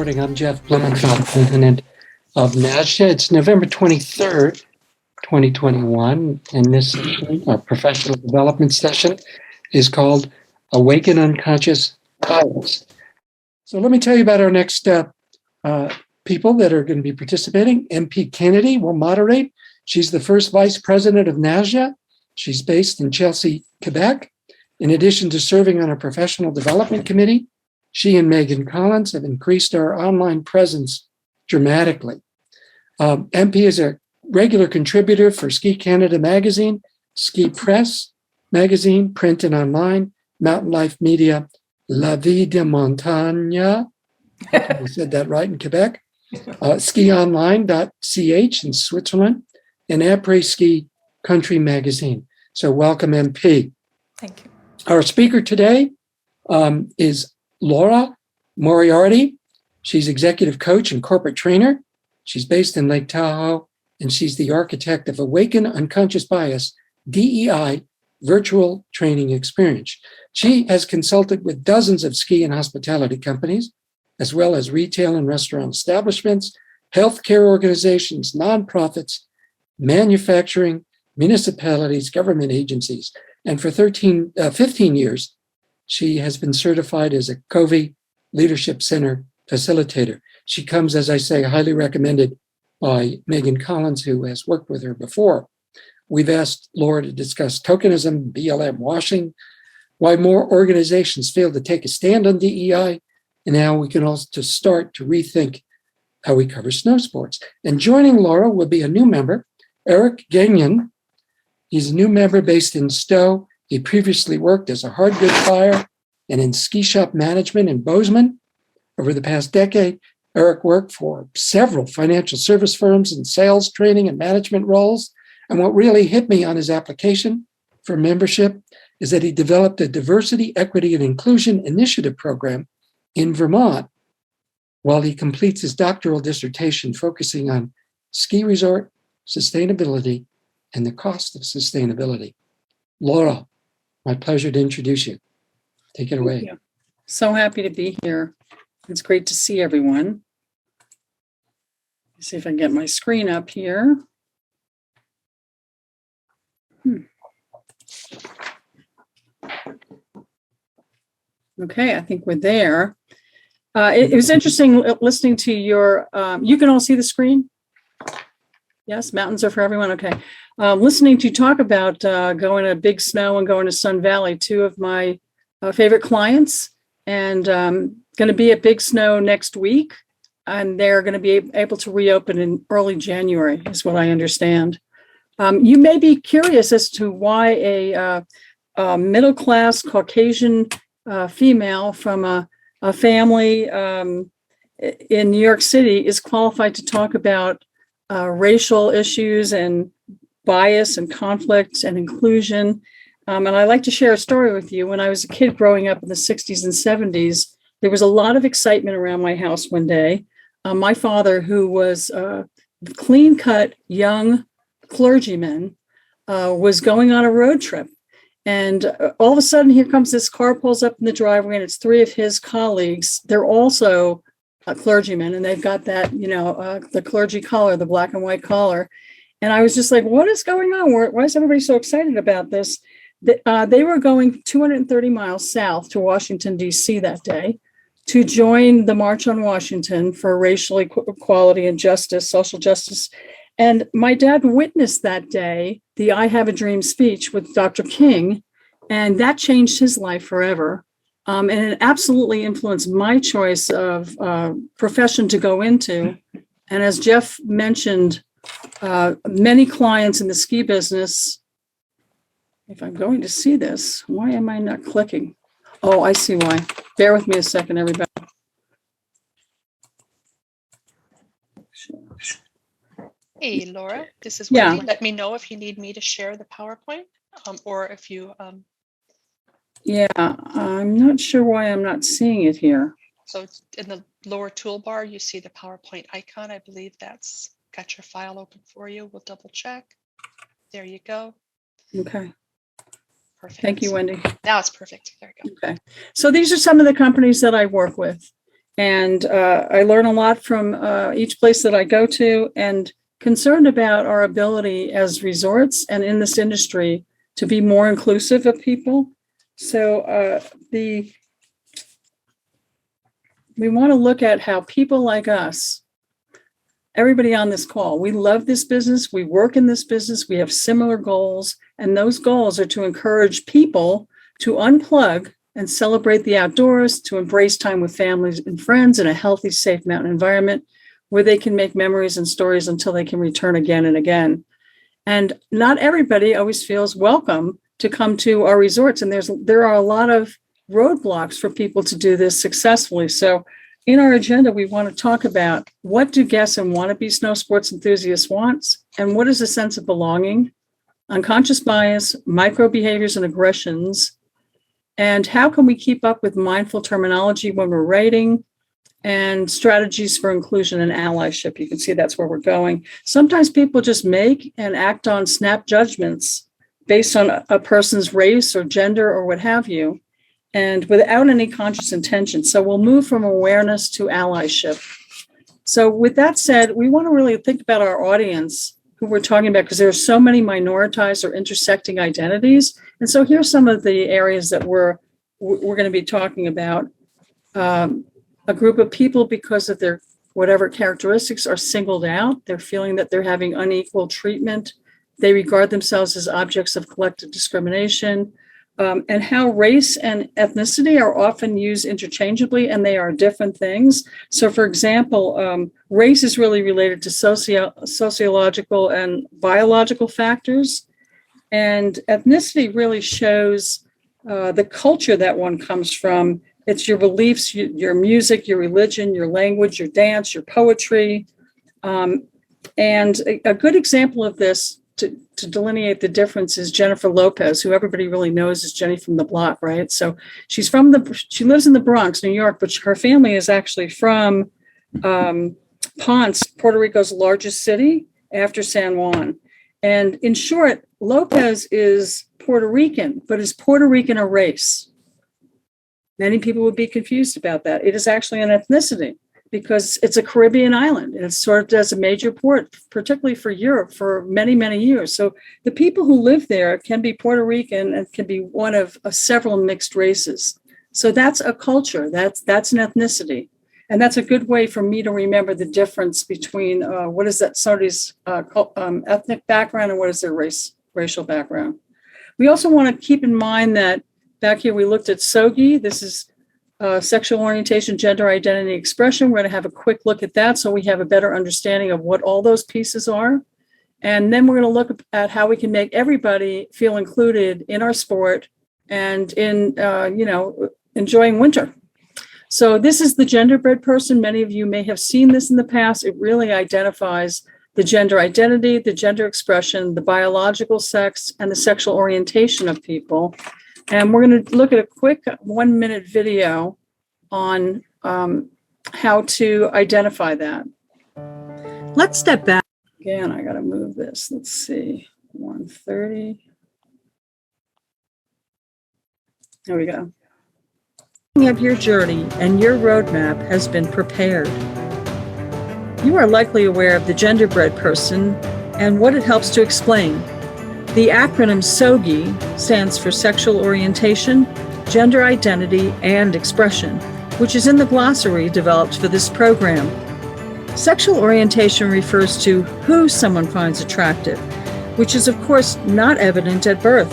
morning. I'm Jeff Blumenfeld, president of Nasja. It's November 23rd, 2021, and this session, our professional development session, is called Awaken Unconscious Bias. So let me tell you about our next people that are going to be participating. MP Kennedy will moderate. She's the first vice president of Nasja. She's based in Chelsea, Quebec. In addition to serving on a professional development committee, she and Megan Collins have increased our online presence dramatically. MP is a regular contributor for Ski Canada magazine, Ski Press magazine, print and online, Mountain Life Media, La Vie de Montagne, I said that right in Quebec, skionline.ch in Switzerland, and Après Ski Country magazine. So welcome, MP. Thank you. Our speaker today is Laura Moriarty. She's executive coach and corporate trainer. She's based in Lake Tahoe, and she's the architect of Awaken Unconscious Bias, DEI, virtual training experience. She has consulted with dozens of ski and hospitality companies, as well as retail and restaurant establishments, healthcare organizations, nonprofits, manufacturing, municipalities, government agencies. And for 15 years, she has been certified as a COVI Leadership Center facilitator. She comes, as I say, highly recommended by Megan Collins, who has worked with her before. We've asked Laura to discuss tokenism, BLM washing, why more organizations fail to take a stand on DEI, and how we can also start to rethink how we cover snow sports. And joining Laura will be a new member, Eric Gagnon. He's a new member based in Stowe. He previously worked as a hard goods buyer and in ski shop management in Bozeman. Over the past decade, Eric worked for several financial service firms in sales, training, and management roles. And what really hit me on his application for membership is that he developed a diversity, equity, and inclusion initiative program in Vermont while he completes his doctoral dissertation focusing on ski resort sustainability and the cost of sustainability. Laura, my pleasure to introduce you. Take it away. Thank you. So happy to be here. It's great to see everyone. Let's see if I can get my screen up here. Okay, I think we're there. It was interesting listening to your, you can all see the screen? Yes, mountains are for everyone, okay. Listening to you talk about going to Big Snow and going to Sun Valley, two of my favorite clients, and going to be at Big Snow next week, and they're going to be able to reopen in early January, is what I understand. You may be curious as to why a middle-class Caucasian female from a family in New York City is qualified to talk about racial issues and bias and conflict and inclusion. And I'd like to share a story with you. When I was a kid growing up in the 60s and 70s, there was a lot of excitement around my house one day. My father, who was a clean-cut young clergyman, was going on a road trip. And all of a sudden, here comes this car, pulls up in the driveway, and it's three of his colleagues. They're also clergymen, and they've got that, the clergy collar, the black and white collar. And I was just like, what is going on? Why is everybody so excited about this? They were going 230 miles south to Washington, D.C. that day to join the March on Washington for racial equality and justice, social justice. And my dad witnessed that day the I Have a Dream speech with Dr. King, and that changed his life forever. And it absolutely influenced my choice of profession to go into. And as Jeff mentioned, many clients in the ski business, if I'm going to see this, why am I not clicking? Oh, I see why. Bear with me a second, everybody. Hey, Laura, this is Wendy. Yeah. Let me know if you need me to share the PowerPoint or if you... Yeah, I'm not sure why I'm not seeing it here. So it's in the lower toolbar, you see the PowerPoint icon. I believe that's got your file open for you. We'll double check. There you go. Okay. Perfect. Thank you, Wendy. Now it's perfect. There you go. Okay. So these are some of the companies that I work with. And I learn a lot from each place that I go to, and concerned about our ability as resorts and in this industry to be more inclusive of people. So we want to look at how people like us, everybody on this call, we love this business, we work in this business, we have similar goals, and those goals are to encourage people to unplug and celebrate the outdoors, to embrace time with families and friends in a healthy, safe mountain environment where they can make memories and stories until they can return again and again. And not everybody always feels welcome to come to our resorts, and there are a lot of roadblocks for people to do this successfully. So in our agenda, we want to talk about what do guests and wannabe snow sports enthusiasts want, and what is a sense of belonging, unconscious bias, micro behaviors and aggressions, and how can we keep up with mindful terminology when we're writing, and strategies for inclusion and allyship. You can see that's where we're going. Sometimes people just make and act on snap judgments based on a person's race or gender or what have you, and without any conscious intention. So we'll move from awareness to allyship. So with that said, we want to really think about our audience who we're talking about, because there are so many minoritized or intersecting identities. And so here's some of the areas that we're going to be talking about. A group of people, because of their whatever characteristics, are singled out. They're feeling that they're having unequal treatment. They regard themselves as objects of collective discrimination. And how race and ethnicity are often used interchangeably, and they are different things. So, for example, race is really related to sociological and biological factors, and ethnicity really shows the culture that one comes from. It's your beliefs, your music, your religion, your language, your dance, your poetry. And a good example of this to delineate the difference is Jennifer Lopez, who everybody really knows as Jenny from the Block, right? So she lives in the Bronx, New York, but her family is actually from Ponce, Puerto Rico's largest city after San Juan. And in short, Lopez is Puerto Rican, but is Puerto Rican a race? Many people would be confused about that. It is actually an ethnicity because it's a Caribbean island and it's served as a major port, particularly for Europe, for many, many years. So the people who live there can be Puerto Rican and can be one of several mixed races. So that's a culture, that's an ethnicity. And that's a good way for me to remember the difference between what is that somebody's ethnic background and what is their racial background. We also want to keep in mind that back here we looked at SOGI. This is sexual orientation, gender identity, expression. We're going to have a quick look at that so we have a better understanding of what all those pieces are. And then we're going to look at how we can make everybody feel included in our sport and in, enjoying winter. So this is the genderbread person. Many of you may have seen this in the past. It really identifies the gender identity, the gender expression, the biological sex, and the sexual orientation of people. And we're going to look at a quick 1-minute video on how to identify that. Let's step back. Again, I got to move this. Let's see, 130. There we go. Of your journey and your roadmap has been prepared. You are likely aware of the genderbread person and what it helps to explain. The acronym SOGI stands for Sexual Orientation, Gender Identity, and Expression, which is in the glossary developed for this program. Sexual orientation refers to who someone finds attractive, which is, of course, not evident at birth.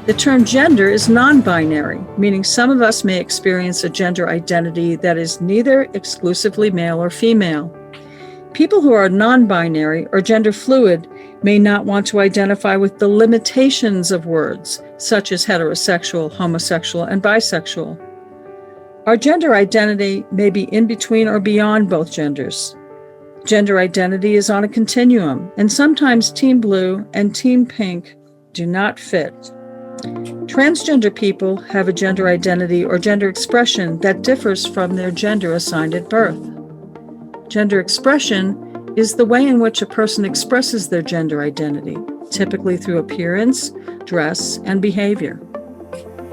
The term gender is non-binary, meaning some of us may experience a gender identity that is neither exclusively male or female. People who are non-binary or gender fluid may not want to identify with the limitations of words, such as heterosexual, homosexual, and bisexual. Our gender identity may be in between or beyond both genders. Gender identity is on a continuum, and sometimes Team Blue and Team Pink do not fit. Transgender people have a gender identity or gender expression that differs from their gender assigned at birth. Gender expression is the way in which a person expresses their gender identity, typically through appearance, dress, and behavior.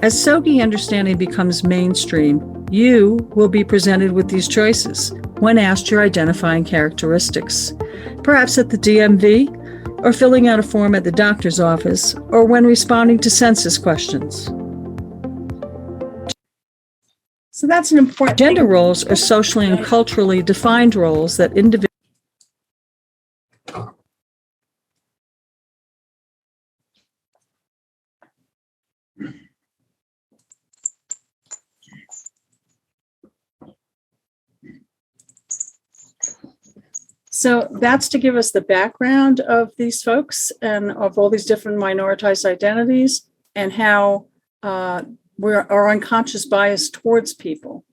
As SOGI understanding becomes mainstream, You will be presented with these choices when asked your identifying characteristics, perhaps at the DMV, or filling out a form at the doctor's office, or when responding to census questions. So that's an important thing. Gender roles are socially and culturally defined roles that individuals. So that's to give us the background of these folks and of all these different minoritized identities and how our unconscious bias towards people.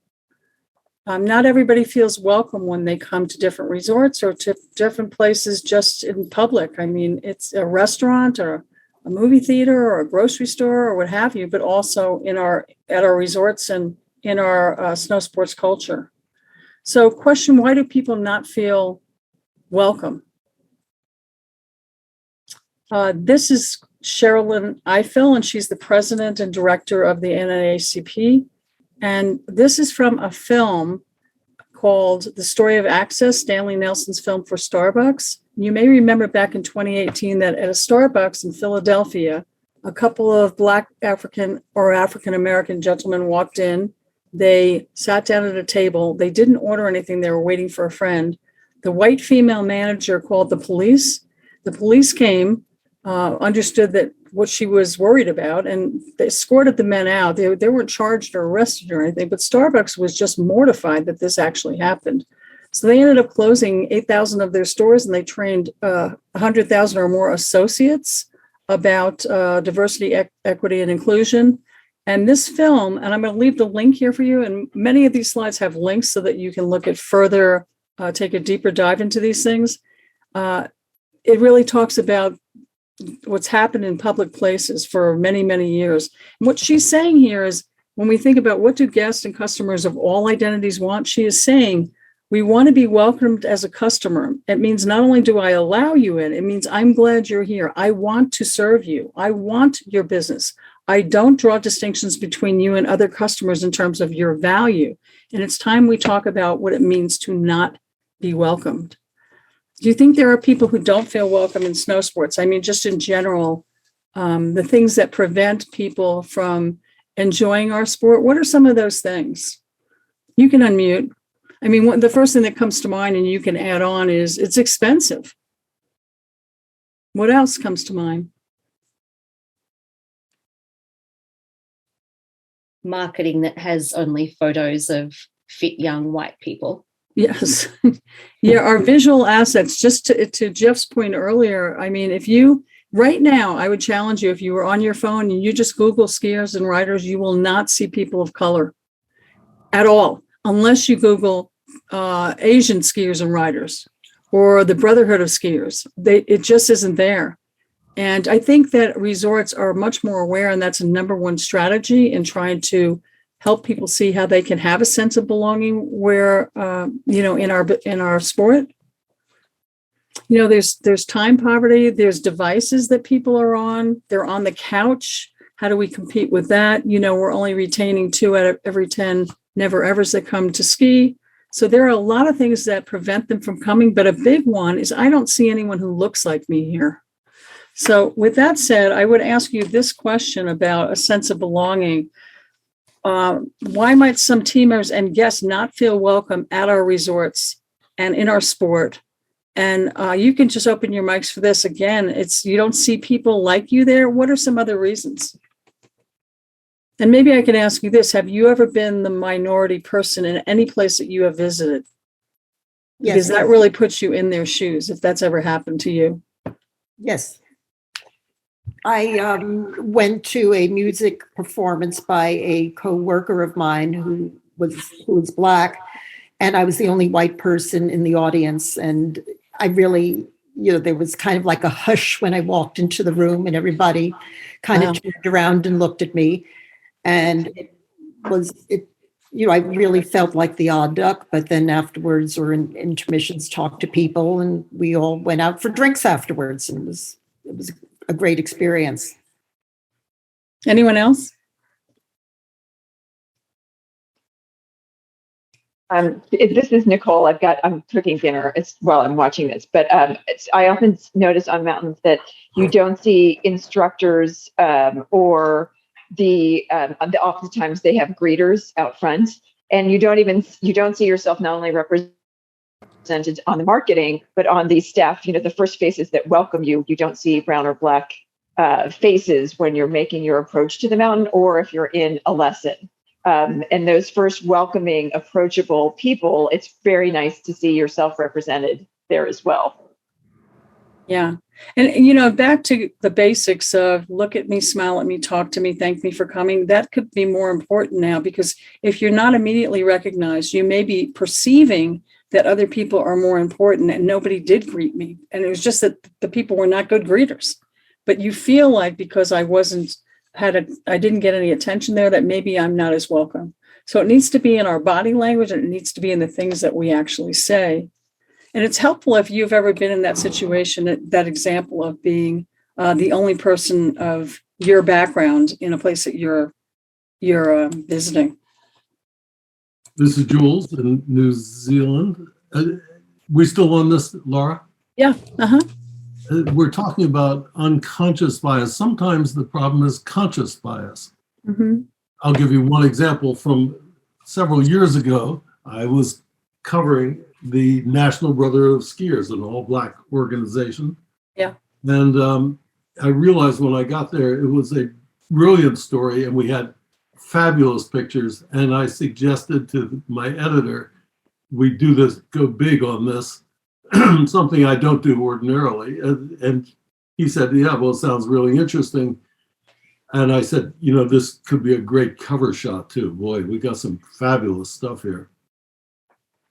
Not everybody feels welcome when they come to different resorts or to different places just in public. I mean, it's a restaurant or a movie theater or a grocery store or what have you, but also at our resorts and in our snow sports culture. So question, why do people not feel welcome? This is Sherilyn Eiffel, and she's the president and director of the NAACP. And this is from a film called The Story of Access, Stanley Nelson's film for Starbucks. You may remember back in 2018 that at a Starbucks in Philadelphia, a couple of Black African-American gentlemen walked in. They sat down at a table. They didn't order anything. They were waiting for a friend. The white female manager called the police. The police came, understood that what she was worried about, and they escorted the men out. They weren't charged or arrested or anything, but Starbucks was just mortified that this actually happened. So they ended up closing 8,000 of their stores, and they trained 100,000 or more associates about diversity, equity, and inclusion. And this film, and I'm going to leave the link here for you, and many of these slides have links so that you can look at further, take a deeper dive into these things. It really talks about what's happened in public places for many, many years. And what she's saying here is when we think about what do guests and customers of all identities want, she is saying, we want to be welcomed as a customer. It means not only do I allow you in, it means I'm glad you're here. I want to serve you. I want your business. I don't draw distinctions between you and other customers in terms of your value. And it's time we talk about what it means to not be welcomed. Do you think there are people who don't feel welcome in snow sports? I mean, just in general, the things that prevent people from enjoying our sport, what are some of those things? You can unmute. I mean, the first thing that comes to mind, and you can add on, is it's expensive. What else comes to mind? Marketing that has only photos of fit young white people. Yes. Yeah, our visual assets, just to Jeff's point earlier, I mean, right now, I would challenge you, if you were on your phone and you just Google skiers and riders, you will not see people of color at all, unless you Google Asian skiers and riders or the Brotherhood of Skiers. It just isn't there. And I think that resorts are much more aware, and that's a number one strategy in trying to help people see how they can have a sense of belonging where, in our sport. You know, there's time poverty, there's devices that people are on, they're on the couch. How do we compete with that? You know, we're only retaining 2 out of every 10 never-evers that come to ski. So there are a lot of things that prevent them from coming, but a big one is I don't see anyone who looks like me here. So with that said, I would ask you this question about a sense of belonging. Why might some team members and guests not feel welcome at our resorts and in our sport? And you can just open your mics for this. Again, you don't see people like you there. What are some other reasons? And maybe I can ask you this. Have you ever been the minority person in any place that you have visited? Yes. Because that really puts you in their shoes, if that's ever happened to you. Yes. I went to a music performance by a co-worker of mine who was Black, and I was the only white person in the audience. And I really, there was kind of like a hush when I walked into the room, and everybody kind of turned around and looked at me. And I really felt like the odd duck. But then afterwards, or in intermissions, talked to people, and we all went out for drinks afterwards, and it was a great experience. Anyone else? This is Nicole. I'm cooking dinner while I'm watching this, but I often notice on mountains that you don't see instructors or oftentimes they have greeters out front, and you don't see yourself not only represented on the marketing, but on the staff, the first faces that welcome you. You don't see brown or black faces when you're making your approach to the mountain or if you're in a lesson. And those first welcoming, approachable people, it's very nice to see yourself represented there as well. Yeah. And, back to the basics of look at me, smile at me, talk to me, thank me for coming. That could be more important now, because if you're not immediately recognized, you may be perceiving that other people are more important and nobody did greet me. And it was just that the people were not good greeters. But you feel like because I didn't get any attention there, that maybe I'm not as welcome. So it needs to be in our body language, and it needs to be in the things that we actually say. And it's helpful if you've ever been in that situation, that example of being the only person of your background in a place that you're visiting. This is Jules in New Zealand. We still on this, Laura? Yeah. Uh-huh. We're talking about unconscious bias. Sometimes the problem is conscious bias. Mm-hmm. I'll give you one example from several years ago. I was covering the National Brotherhood of Skiers, an all-black organization. Yeah. And I realized when I got there, it was a brilliant story, and we had fabulous pictures. And I suggested to my editor, we go big on this. Something I don't do ordinarily. And he said, yeah, well, it sounds really interesting. And I said, this could be a great cover shot too. Boy, we got some fabulous stuff here.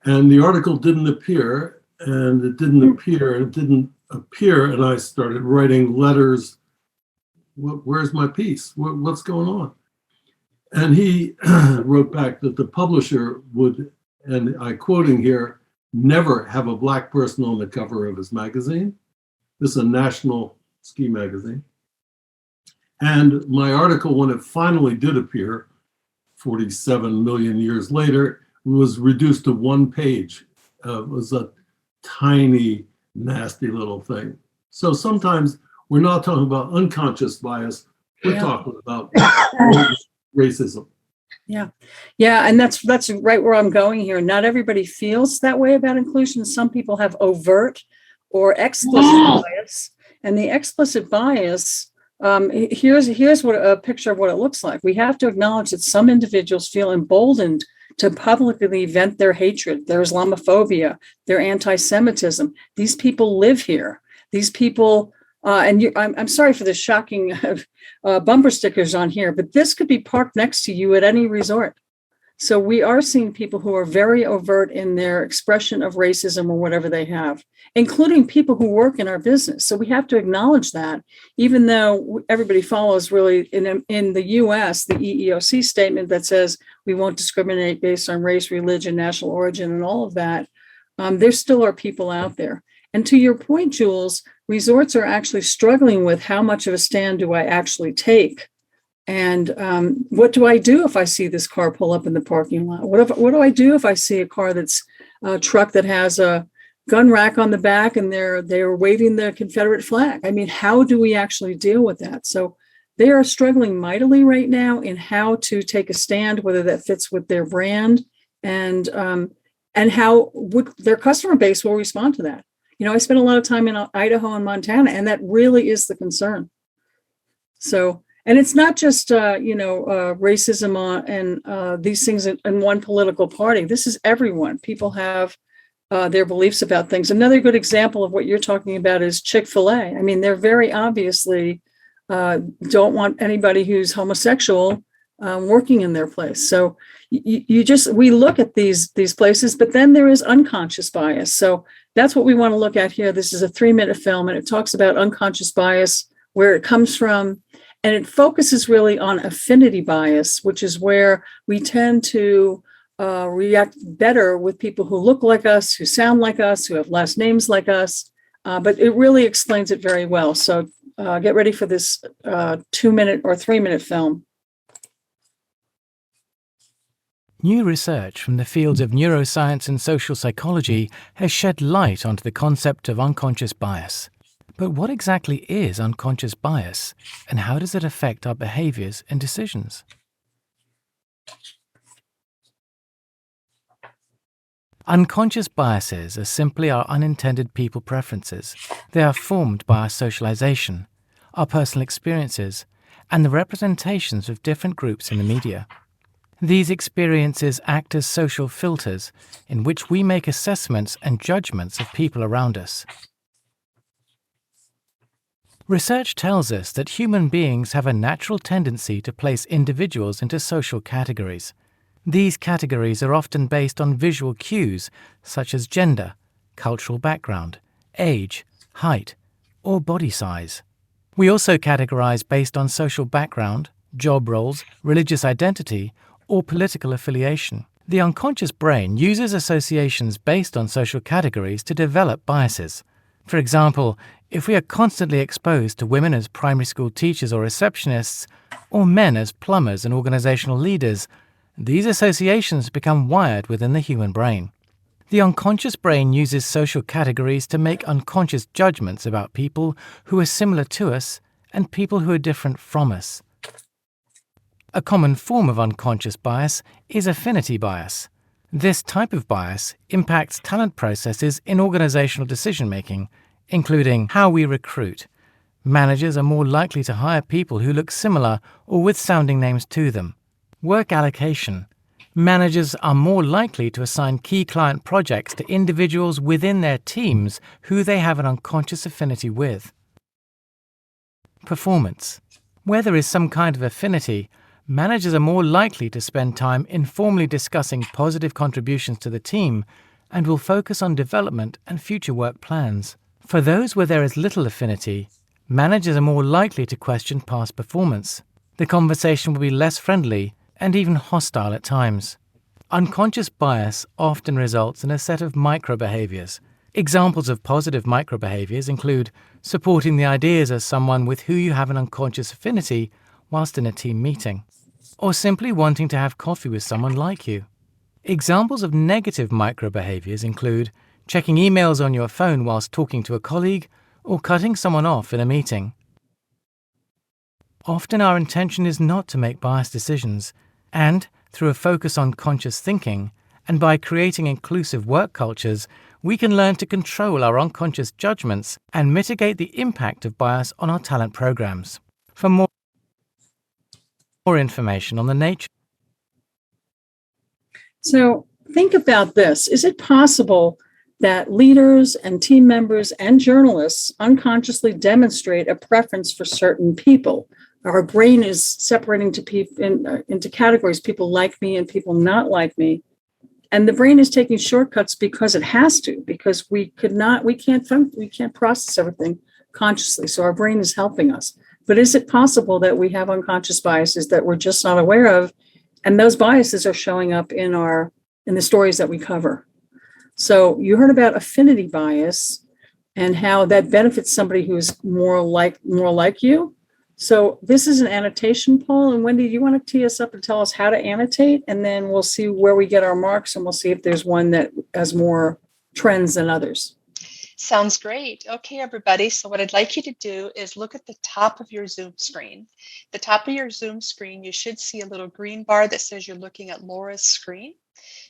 And the article didn't appear, and it didn't appear, and it didn't appear. And I started writing letters. Where's my piece? What's going on? And he wrote back that the publisher would, and I'm quoting here, never have a black person on the cover of his magazine. This is a national ski magazine. And my article, when it finally did appear, 47 million years later, was reduced to one page. It was a tiny, nasty little thing. So sometimes we're not talking about unconscious bias, we're talking about racism. Yeah. Yeah. And that's right where I'm going here. Not everybody feels that way about inclusion. Some people have overt or explicit bias. And the explicit bias, here's what a picture of what it looks like. We have to acknowledge that some individuals feel emboldened to publicly vent their hatred, their Islamophobia, their anti-Semitism. These people live here. These people, I'm sorry for the shocking bumper stickers on here, but this could be parked next to you at any resort. So we are seeing people who are very overt in their expression of racism or whatever they have, including people who work in our business. So we have to acknowledge that, even though everybody follows really in the US, the EEOC statement that says we won't discriminate based on race, religion, national origin, and all of that, there still are people out there. And to your point, Jules, resorts are actually struggling with how much of a stand do I actually take? And what do I do if I see this car pull up in the parking lot? What do I do if I see a car that's a truck that has a gun rack on the back and they're waving the Confederate flag? I mean, how do we actually deal with that? So they are struggling mightily right now in how to take a stand, whether that fits with their brand and how their customer base will respond to that. I spent a lot of time in Idaho and Montana, and that really is the concern. So, and it's not just, racism and these things in one political party. This is everyone. People have their beliefs about things. Another good example of what you're talking about is Chick-fil-A. I mean, they're very obviously don't want anybody who's homosexual working in their place. So we look at these places, but then there is unconscious bias. So that's what we want to look at here. This is a 3-minute film, and it talks about unconscious bias, where it comes from, and it focuses really on affinity bias, which is where we tend to react better with people who look like us, who sound like us, who have last names like us. But it really explains it very well. So get ready for this 2-minute or 3-minute film. New research from the fields of neuroscience and social psychology has shed light onto the concept of unconscious bias. But what exactly is unconscious bias, and how does it affect our behaviors and decisions? Unconscious biases are simply our unintended people preferences. They are formed by our socialization, our personal experiences, and the representations of different groups in the media. These experiences act as social filters in which we make assessments and judgments of people around us. Research tells us that human beings have a natural tendency to place individuals into social categories. These categories are often based on visual cues such as gender, cultural background, age, height, or body size. We also categorize based on social background, job roles, religious identity, or political affiliation. The unconscious brain uses associations based on social categories to develop biases. For example, if we are constantly exposed to women as primary school teachers or receptionists, or men as plumbers and organizational leaders, these associations become wired within the human brain. The unconscious brain uses social categories to make unconscious judgments about people who are similar to us and people who are different from us. A common form of unconscious bias is affinity bias. This type of bias impacts talent processes in organizational decision-making, including how we recruit. Managers are more likely to hire people who look similar or with sounding names to them. Work allocation. Managers are more likely to assign key client projects to individuals within their teams who they have an unconscious affinity with. Performance. Where there is some kind of affinity, managers are more likely to spend time informally discussing positive contributions to the team and will focus on development and future work plans. For those where there is little affinity, managers are more likely to question past performance. The conversation will be less friendly and even hostile at times. Unconscious bias often results in a set of micro-behaviors. Examples of positive micro-behaviors include supporting the ideas of someone with who you have an unconscious affinity whilst in a team meeting, or simply wanting to have coffee with someone like you. Examples of negative micro-behaviors include checking emails on your phone whilst talking to a colleague or cutting someone off in a meeting. Often our intention is not to make biased decisions, and through a focus on conscious thinking and by creating inclusive work cultures, we can learn to control our unconscious judgments and mitigate the impact of bias on our talent programs. For more information on the nature. So think about this. Is it possible that leaders and team members and journalists unconsciously demonstrate a preference for certain people? Our brain is separating into categories, people like me and people not like me. And the brain is taking shortcuts because it has to, because we can't process everything consciously. So our brain is helping us. But is it possible that we have unconscious biases that we're just not aware of? And those biases are showing up in the stories that we cover. So you heard about affinity bias and how that benefits somebody who's more like you. So this is an annotation poll. And Wendy, do you want to tee us up and tell us how to annotate? And then we'll see where we get our marks and we'll see if there's one that has more trends than others. Sounds great. Okay, everybody. So what I'd like you to do is look at the top of your Zoom screen. The top of your Zoom screen, you should see a little green bar that says you're looking at Laura's screen.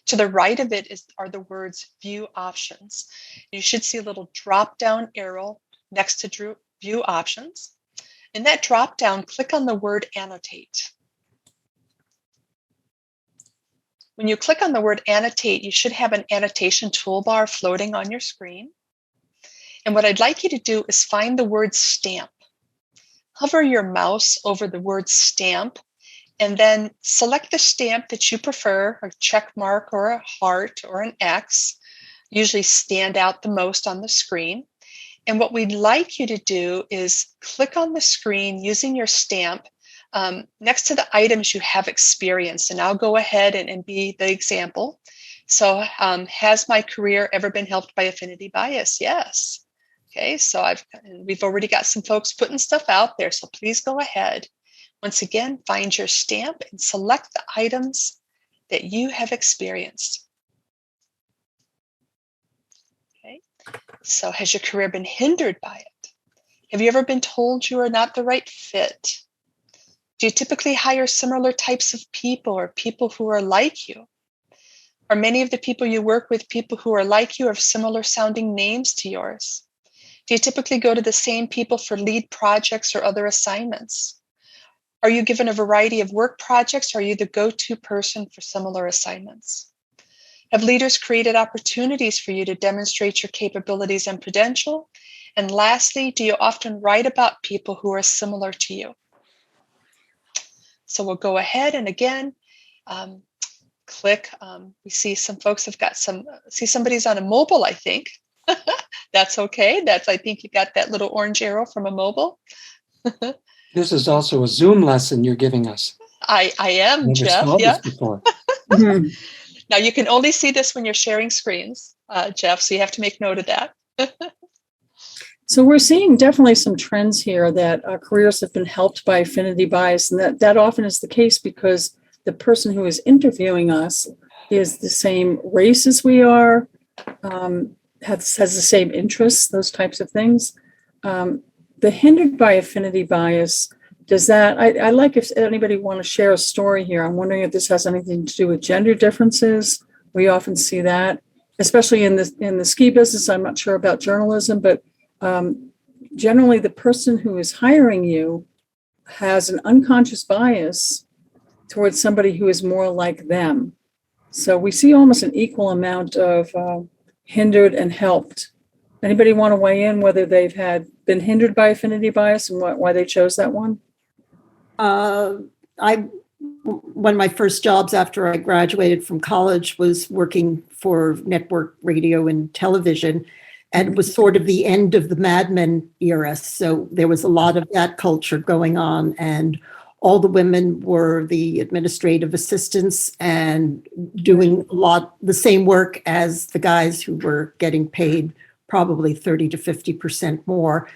To the right of it are the words View Options. You should see a little drop-down arrow next to View Options. In that drop-down, click on the word Annotate. When you click on the word Annotate, you should have an annotation toolbar floating on your screen. And what I'd like you to do is find the word Stamp. Hover your mouse over the word Stamp, and then select the stamp that you prefer, a check mark or a heart or an X, usually stand out the most on the screen. And what we'd like you to do is click on the screen using your stamp next to the items you have experienced. And I'll go ahead and be the example. So has my career ever been helped by affinity bias? Yes. Okay, so we've already got some folks putting stuff out there, so please go ahead. Once again, find your stamp and select the items that you have experienced. Okay. So has your career been hindered by it? Have you ever been told you are not the right fit? Do you typically hire similar types of people or people who are like you? Are many of the people you work with people who are like you, have similar sounding names to yours? Do you typically go to the same people for lead projects or other assignments? Are you given a variety of work projects? Or are you the go-to person for similar assignments? Have leaders created opportunities for you to demonstrate your capabilities and potential? And lastly, do you often write about people who are similar to you? So we'll go ahead and again, click. We see some folks have got see somebody's on a mobile, I think. That's okay. I think you got that little orange arrow from a mobile. This is also a Zoom lesson you're giving us. I am, Never Jeff. saw Yeah. this before. Now you can only see this when you're sharing screens, Jeff, so you have to make note of that. So we're seeing definitely some trends here that careers have been helped by affinity bias, and that often is the case because the person who is interviewing us is the same race as we are, has the same interests, those types of things. The hindered by affinity bias, does that, I like if anybody want to share a story here. I'm wondering if this has anything to do with gender differences. We often see that, especially in the ski business. I'm not sure about journalism, but generally the person who is hiring you has an unconscious bias towards somebody who is more like them. So we see almost an equal amount of hindered and helped. Anybody want to weigh in whether they've been hindered by affinity bias and why they chose that one? One of my first jobs after I graduated from college was working for network radio and television. And it was sort of the end of the Mad Men era. So there was a lot of that culture going on. And all the women were the administrative assistants and doing the same work as the guys who were getting paid probably 30 to 50% more.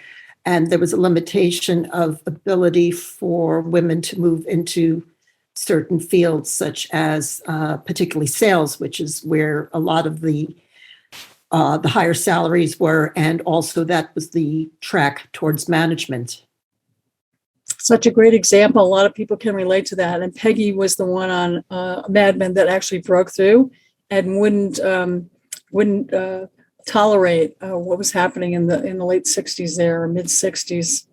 And there was a limitation of ability for women to move into certain fields, such as particularly sales, which is where a lot of the higher salaries were, and also that was the track towards management. Such a great example. A lot of people can relate to that. And Peggy was the one on Mad Men that actually broke through and wouldn't tolerate what was happening in the late 60s there, or mid 60s.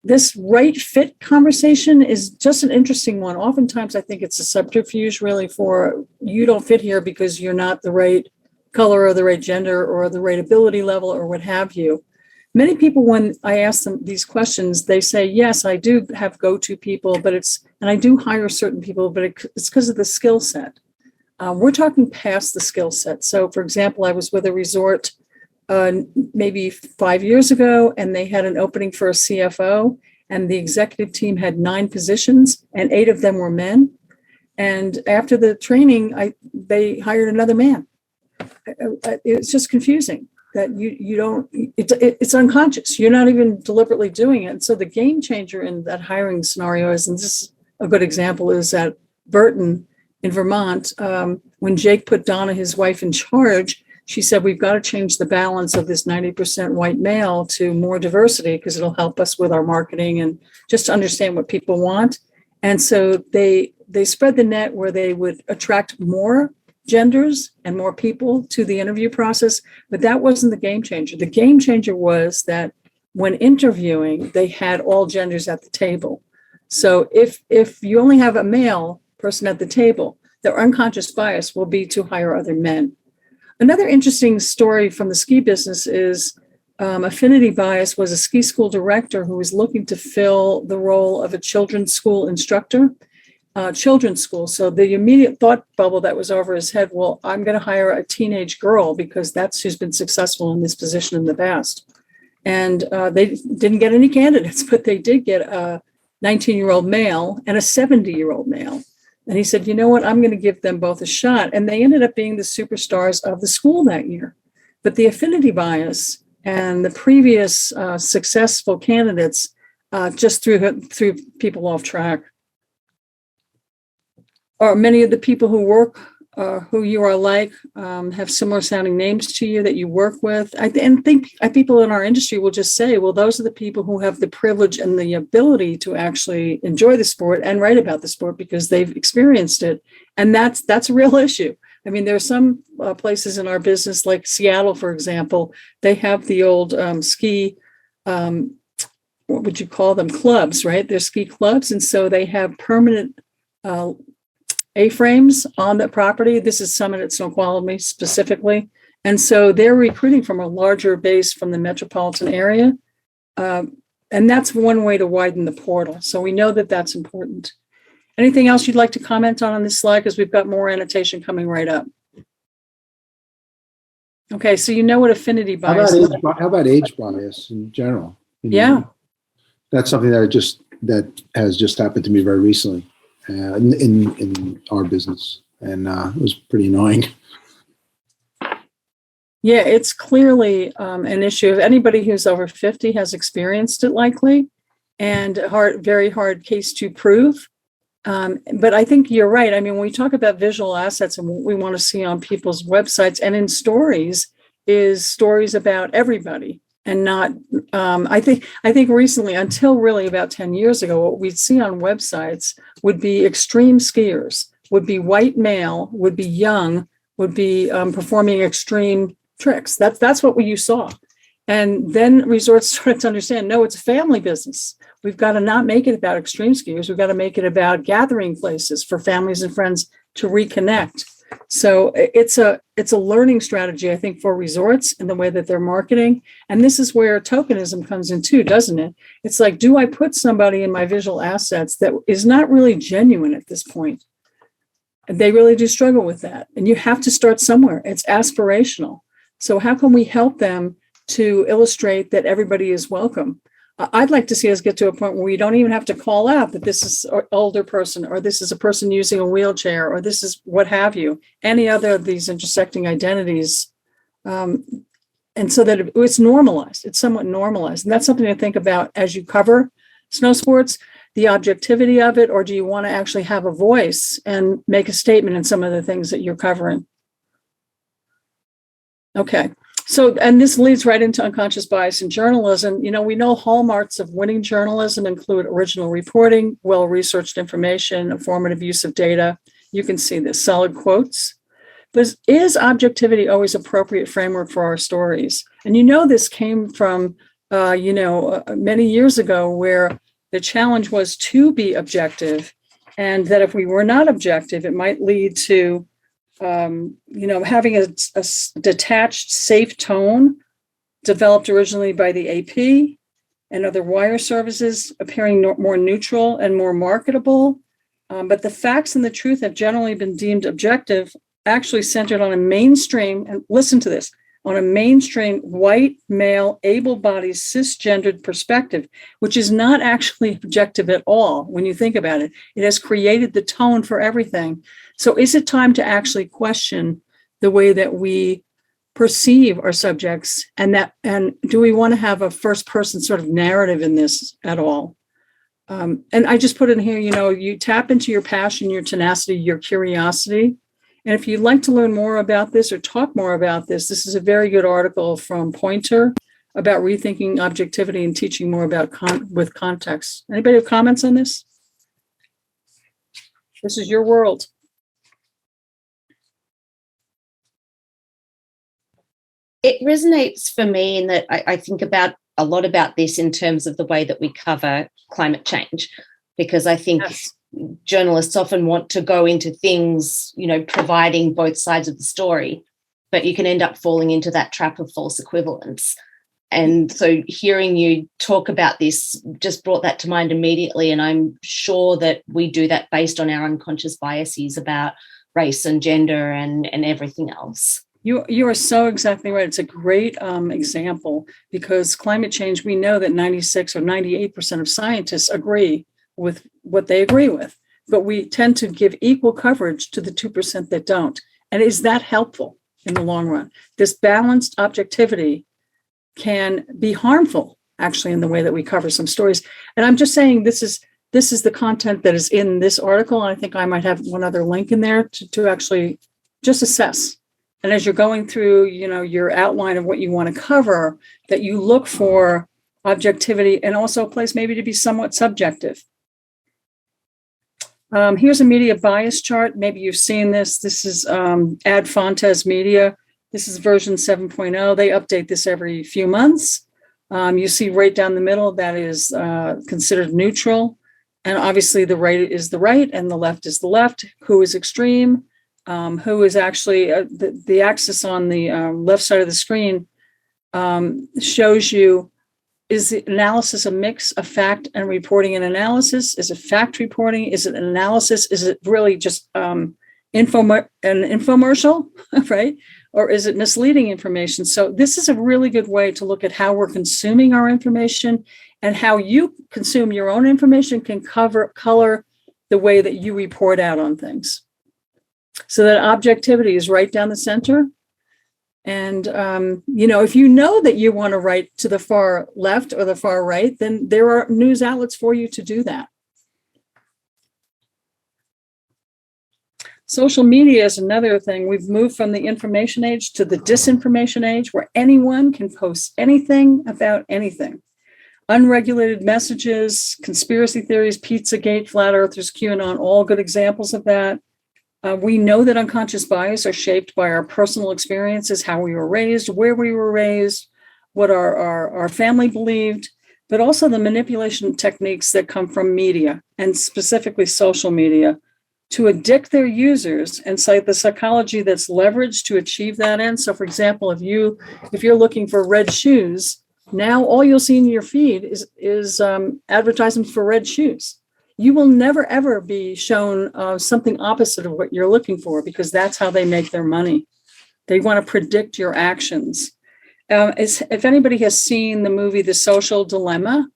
This right fit conversation is just an interesting one. Oftentimes, I think it's a subterfuge really for you don't fit here because you're not the right color or the right gender or the right ability level or what have you. Many people, when I ask them these questions, they say, yes, I do have go-to people, and I do hire certain people, but it's because of the skill set. We're talking past the skill set. So, for example, I was with a resort maybe 5 years ago, and they had an opening for a CFO, and the executive team had 9 positions, and 8 of them were men. And after the training, they hired another man. It's just confusing that you don't. It's unconscious. You're not even deliberately doing it. And so the game changer in that hiring scenario is, and this is a good example, is at Burton in Vermont. When Jake put Donna, his wife, in charge, she said, we've got to change the balance of this 90% white male to more diversity because it'll help us with our marketing and just to understand what people want. And so they spread the net where they would attract more genders and more people to the interview process. But that wasn't the game changer. The game changer was that when interviewing, they had all genders at the table. So if you only have a male person at the table, their unconscious bias will be to hire other men. Another interesting story from the ski business is affinity bias was a ski school director who was looking to fill the role of a children's school instructor, children's school. So the immediate thought bubble that was over his head, well, I'm going to hire a teenage girl because that's who's been successful in this position in the past. And they didn't get any candidates, but they did get a 19-year-old male and a 70-year-old male. And he said, you know what, I'm going to give them both a shot. And they ended up being the superstars of the school that year. But the affinity bias and the previous successful candidates just threw people off track. or many of the people who work, who you are like, have similar sounding names to you that you work with. I think people in our industry will just say, well, those are the people who have the privilege and the ability to actually enjoy the sport and write about the sport because they've experienced it. And that's a real issue. I mean, there are some places in our business, like Seattle, for example, they have the old ski, what would you call them? Clubs, right? They're ski clubs. And so they have permanent A-frames on the property. This is Summit at Snoqualmie specifically. And so they're recruiting from a larger base from the metropolitan area. And that's one way to widen the portal. So we know that that's important. Anything else you'd like to comment on this slide? Because we've got more annotation coming right up. Okay, so you know what affinity bias is. How about age bias in general? Yeah. That's something that has just happened to me very recently in our business, and it was pretty annoying. Yeah, it's clearly an issue. If anybody who's over 50 has experienced it, likely, and very hard case to prove. But I think you're right. I mean, when we talk about visual assets and what we want to see on people's websites and in stories is stories about everybody and not, I think recently, until really about 10 years ago, what we'd see on websites would be extreme skiers, would be white male, would be young, would be performing extreme tricks. That's what you saw. And then resorts started to understand, no, it's a family business. We've got to not make it about extreme skiers. We've got to make it about gathering places for families and friends to reconnect. So it's a learning strategy, I think, for resorts and the way that they're marketing. And this is where tokenism comes in too, doesn't it? It's like, do I put somebody in my visual assets that is not really genuine at this point? And they really do struggle with that. And you have to start somewhere. It's aspirational. So how can we help them to illustrate that everybody is welcome? I'd like to see us get to a point where we don't even have to call out that this is an older person, or this is a person using a wheelchair, or this is what have you, any other of these intersecting identities. And so that it's normalized, it's somewhat normalized. And that's something to think about as you cover snow sports, the objectivity of it, or do you want to actually have a voice and make a statement in some of the things that you're covering? Okay. So, and this leads right into unconscious bias in journalism. You know, we know hallmarks of winning journalism include original reporting, well-researched information, informative use of data. You can see this, solid quotes. But is objectivity always appropriate framework for our stories? And you know, this came from, many years ago, where the challenge was to be objective, and that if we were not objective, it might lead to having a detached, safe tone developed originally by the AP and other wire services, appearing more neutral and more marketable. But the facts and the truth have generally been deemed objective, actually centered on a mainstream, and listen to this, on a mainstream white, male, able-bodied, cisgendered perspective, which is not actually objective at all when you think about it. It has created the tone for everything. So is it time to actually question the way that we perceive our subjects, and do we want to have a first person sort of narrative in this at all? And I just put in here, you tap into your passion, your tenacity, your curiosity. And if you'd like to learn more about this or talk more about this, this is a very good article from Pointer about rethinking objectivity and teaching more about with context. Anybody have comments on this? This is your world. It resonates for me in that I think about a lot about this in terms of the way that we cover climate change, because I think journalists often want to go into things, providing both sides of the story, but you can end up falling into that trap of false equivalence. And so hearing you talk about this just brought that to mind immediately. And I'm sure that we do that based on our unconscious biases about race and gender and everything else. You are so exactly right. It's a great example, because climate change, we know that 96 or 98% of scientists agree with what they agree with, but we tend to give equal coverage to the 2% that don't. And is that helpful in the long run? This balanced objectivity can be harmful, actually, in the way that we cover some stories. And I'm just saying this is this is the content that is in this article. And I think I might have one other link in there to actually just assess. And as you're going through, your outline of what you want to cover, that you look for objectivity and also a place maybe to be somewhat subjective. Here's a media bias chart. Maybe you've seen this. This is Ad Fontes Media. This is version 7.0. They update this every few months. You see right down the middle, that is considered neutral. And obviously the right is the right and the left is the left. Who is extreme? Who is actually the axis on the left side of the screen shows you, is the analysis a mix of fact and reporting and analysis? Is it fact reporting? Is it analysis? Is it really just an infomercial, right? Or is it misleading information? So this is a really good way to look at how we're consuming our information, and how you consume your own information can color the way that you report out on things. So that objectivity is right down the center. And, if you know that you want to write to the far left or the far right, then there are news outlets for you to do that. Social media is another thing. We've moved from the information age to the disinformation age, where anyone can post anything about anything. Unregulated messages, conspiracy theories, Pizzagate, Flat Earthers, QAnon, all good examples of that. We know that unconscious bias are shaped by our personal experiences, how we were raised, where we were raised, what our family believed, but also the manipulation techniques that come from media, and specifically social media, to addict their users and cite the psychology that's leveraged to achieve that end. So, for example, if you're looking for red shoes, now all you'll see in your feed is advertisements for red shoes. You will never, ever be shown something opposite of what you're looking for, because that's how they make their money. They want to predict your actions. If anybody has seen the movie The Social Dilemma,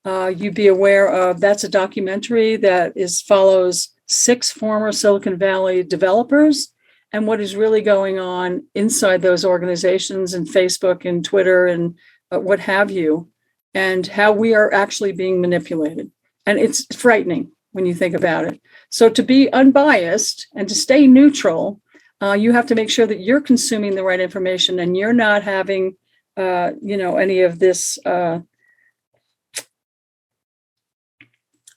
you'd be aware of, that's a documentary that follows 6 former Silicon Valley developers and what is really going on inside those organizations, and Facebook and Twitter and what have you, and how we are actually being manipulated. And it's frightening when you think about it. So to be unbiased and to stay neutral, you have to make sure that you're consuming the right information and you're not having, any of this,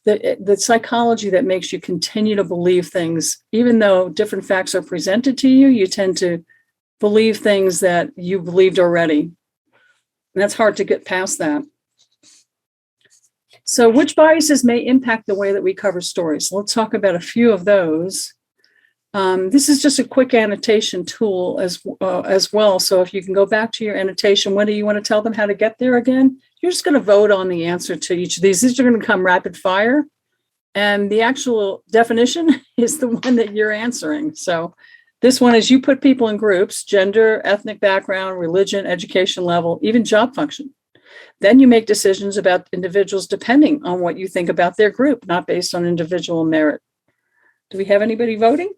the psychology that makes you continue to believe things. Even though different facts are presented to you, you tend to believe things that you believed already. And that's hard to get past that. So which biases may impact the way that we cover stories? Let's talk about a few of those. This is just a quick annotation tool as well. So if you can go back to your annotation, when do you want to tell them how to get there again? You're just going to vote on the answer to each of these. These are going to come rapid fire. And the actual definition is the one that you're answering. So this one is, you put people in groups: gender, ethnic background, religion, education level, even job function. Then you make decisions about individuals depending on what you think about their group, not based on individual merit. Do we have anybody voting?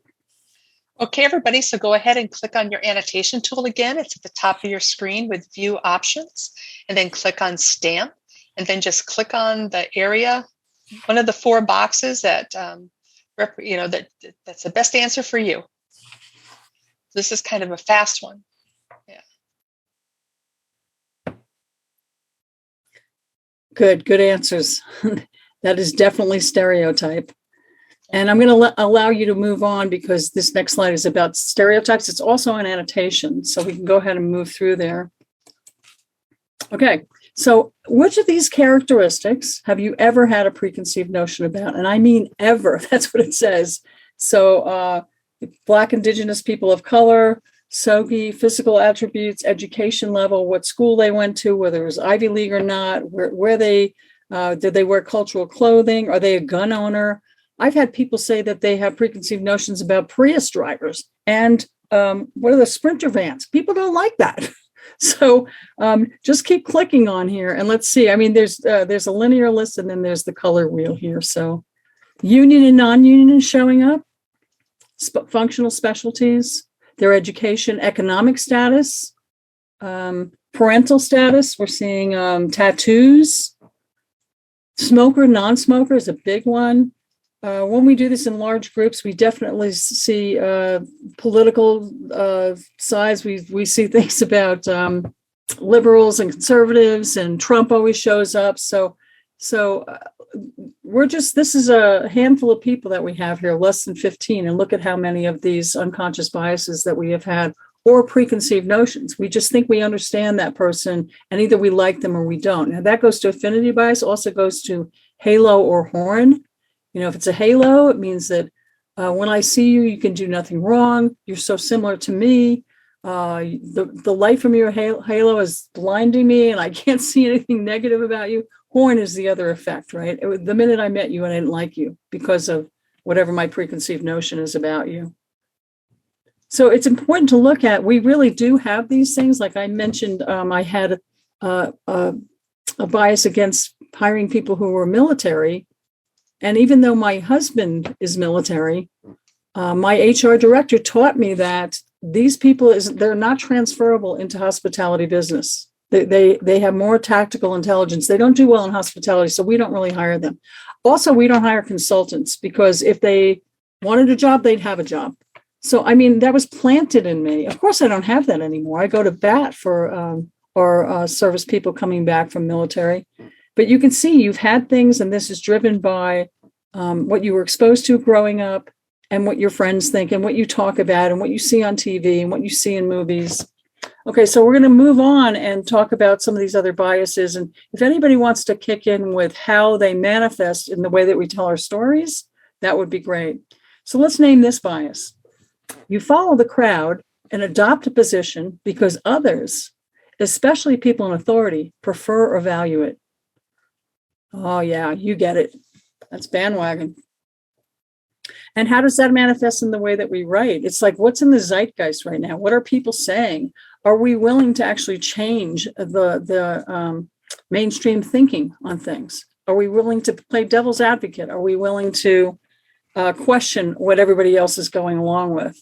Okay, everybody, so go ahead and click on your annotation tool again. It's at the top of your screen with view options, and then click on stamp, and then just click on the area, one of the 4 boxes that, that's the best answer for you. This is kind of a fast one. Yeah. Good answers. That is definitely stereotype. And I'm going to allow you to move on, because this next slide is about stereotypes. It's also an annotation, so we can go ahead and move through there. Okay, so which of these characteristics have you ever had a preconceived notion about? And I mean ever, that's what it says. So Black, Indigenous, people of color, SOGI, physical attributes, education level, what school they went to, whether it was Ivy League or not, where they, did they wear cultural clothing? Are they a gun owner? I've had people say that they have preconceived notions about Prius drivers and what are the Sprinter vans? People don't like that. So just keep clicking on here and let's see. I mean, there's a linear list, and then there's the color wheel here. So union and non-union is showing up, functional specialties, their education, economic status, parental status. We're seeing tattoos, Smoker, non-smoker is a big one. When we do this in large groups, we definitely see political sides. We see things about liberals and conservatives, and Trump always shows up. So this is a handful of people that we have here, less than 15, and look at how many of these unconscious biases that we have had, or preconceived notions. We just think we understand that person, and either we like them or we don't. Now that goes to affinity bias, also goes to halo or horn. If it's a halo, it means that when I see you, you can do nothing wrong. You're so similar to me. The light from your halo is blinding me, and I can't see anything negative about you. Horn is the other effect, right? The minute I met you, and I didn't like you because of whatever my preconceived notion is about you. So it's important to look at. We really do have these things. Like I mentioned, I had a bias against hiring people who were military. And even though my husband is military, my HR director taught me that these people, they're not transferable into hospitality business. They have more tactical intelligence. They don't do well in hospitality, so we don't really hire them. Also, we don't hire consultants, because if they wanted a job, they'd have a job. So, that was planted in me. Of course, I don't have that anymore. I go to bat for our service people coming back from military. But you can see you've had things, and this is driven by what you were exposed to growing up, and what your friends think, and what you talk about, and what you see on TV, and what you see in movies. Okay, so we're going to move on and talk about some of these other biases. And if anybody wants to kick in with how they manifest in the way that we tell our stories, that would be great. So let's name this bias. You follow the crowd and adopt a position because others, especially people in authority, prefer or value it. Oh, yeah, you get it. That's bandwagon. And how does that manifest in the way that we write? It's like, what's in the zeitgeist right now? What are people saying? Are we willing to actually change the mainstream thinking on things? Are we willing to play devil's advocate? Are we willing to question what everybody else is going along with?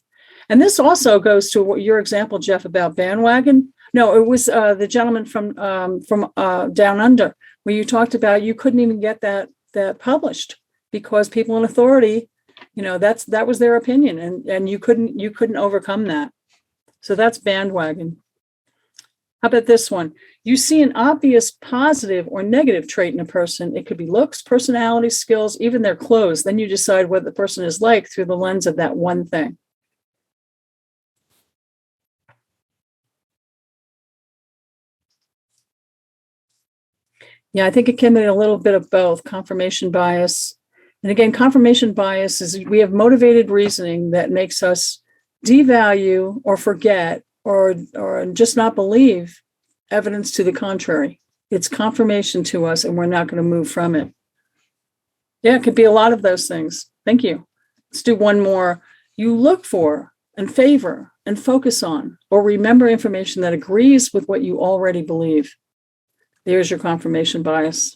And this also goes to what your example, Jeff, about bandwagon. No, it was the gentleman from Down Under, where you talked about you couldn't even get that published because people in authority, that was their opinion, and you couldn't overcome that. So that's bandwagon. How about this one? You see an obvious positive or negative trait in a person. It could be looks, personality, skills, even their clothes. Then you decide what the person is like through the lens of that one thing. Yeah, I think it can be a little bit of both, confirmation bias. And again, confirmation bias is we have motivated reasoning that makes us devalue or forget or just not believe evidence to the contrary. It's confirmation to us, and we're not going to move from it. Yeah, it could be a lot of those things. Thank you. Let's do one more. You look for and favor and focus on or remember information that agrees with what you already believe. There's your confirmation bias.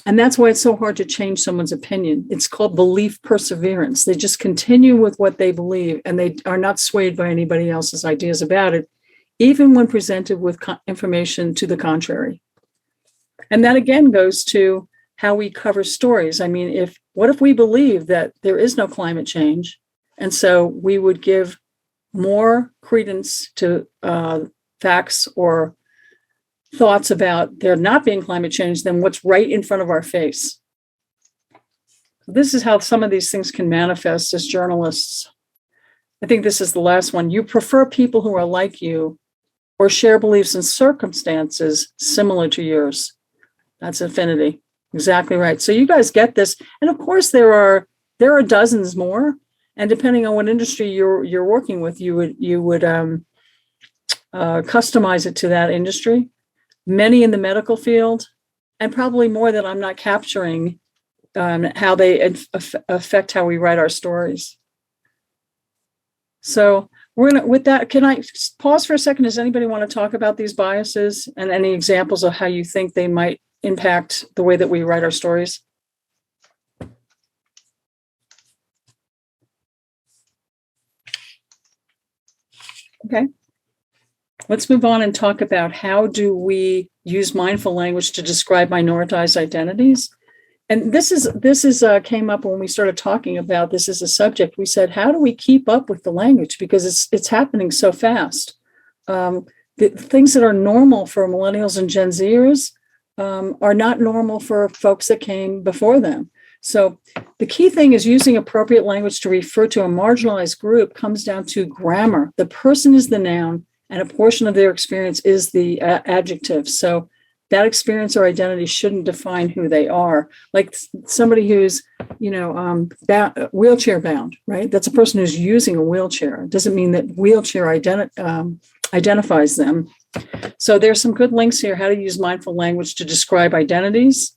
And that's why it's so hard to change someone's opinion. It's called belief perseverance. They just continue with what they believe, and they are not swayed by anybody else's ideas about it, even when presented with information to the contrary. And that again goes to how we cover stories. What if we believe that there is no climate change, and so we would give more credence to facts or thoughts about there not being climate change than what's right in front of our face. This is how some of these things can manifest as journalists. I think this is the last one. You prefer people who are like you or share beliefs and circumstances similar to yours. That's affinity. Exactly right. So you guys get this. And of course, there are dozens more. And depending on what industry you're working with, you would customize it to that industry. Many in the medical field, and probably more that I'm not capturing how they affect how we write our stories. So with that, can I pause for a second? Does anybody want to talk about these biases and any examples of how you think they might impact the way that we write our stories? Okay. let's move on and talk about how do we use mindful language to describe minoritized identities. And this came up when we started talking about this as a subject. We said, how do we keep up with the language? Because it's happening so fast. The things that are normal for millennials and Gen Zers are not normal for folks that came before them. So the key thing is using appropriate language to refer to a marginalized group comes down to grammar. The person is the noun, and a portion of their experience is the adjective. So that experience or identity shouldn't define who they are. Like somebody who's, wheelchair bound, right? That's a person who's using a wheelchair. It doesn't mean that wheelchair identifies them. So there's some good links here, how to use mindful language to describe identities.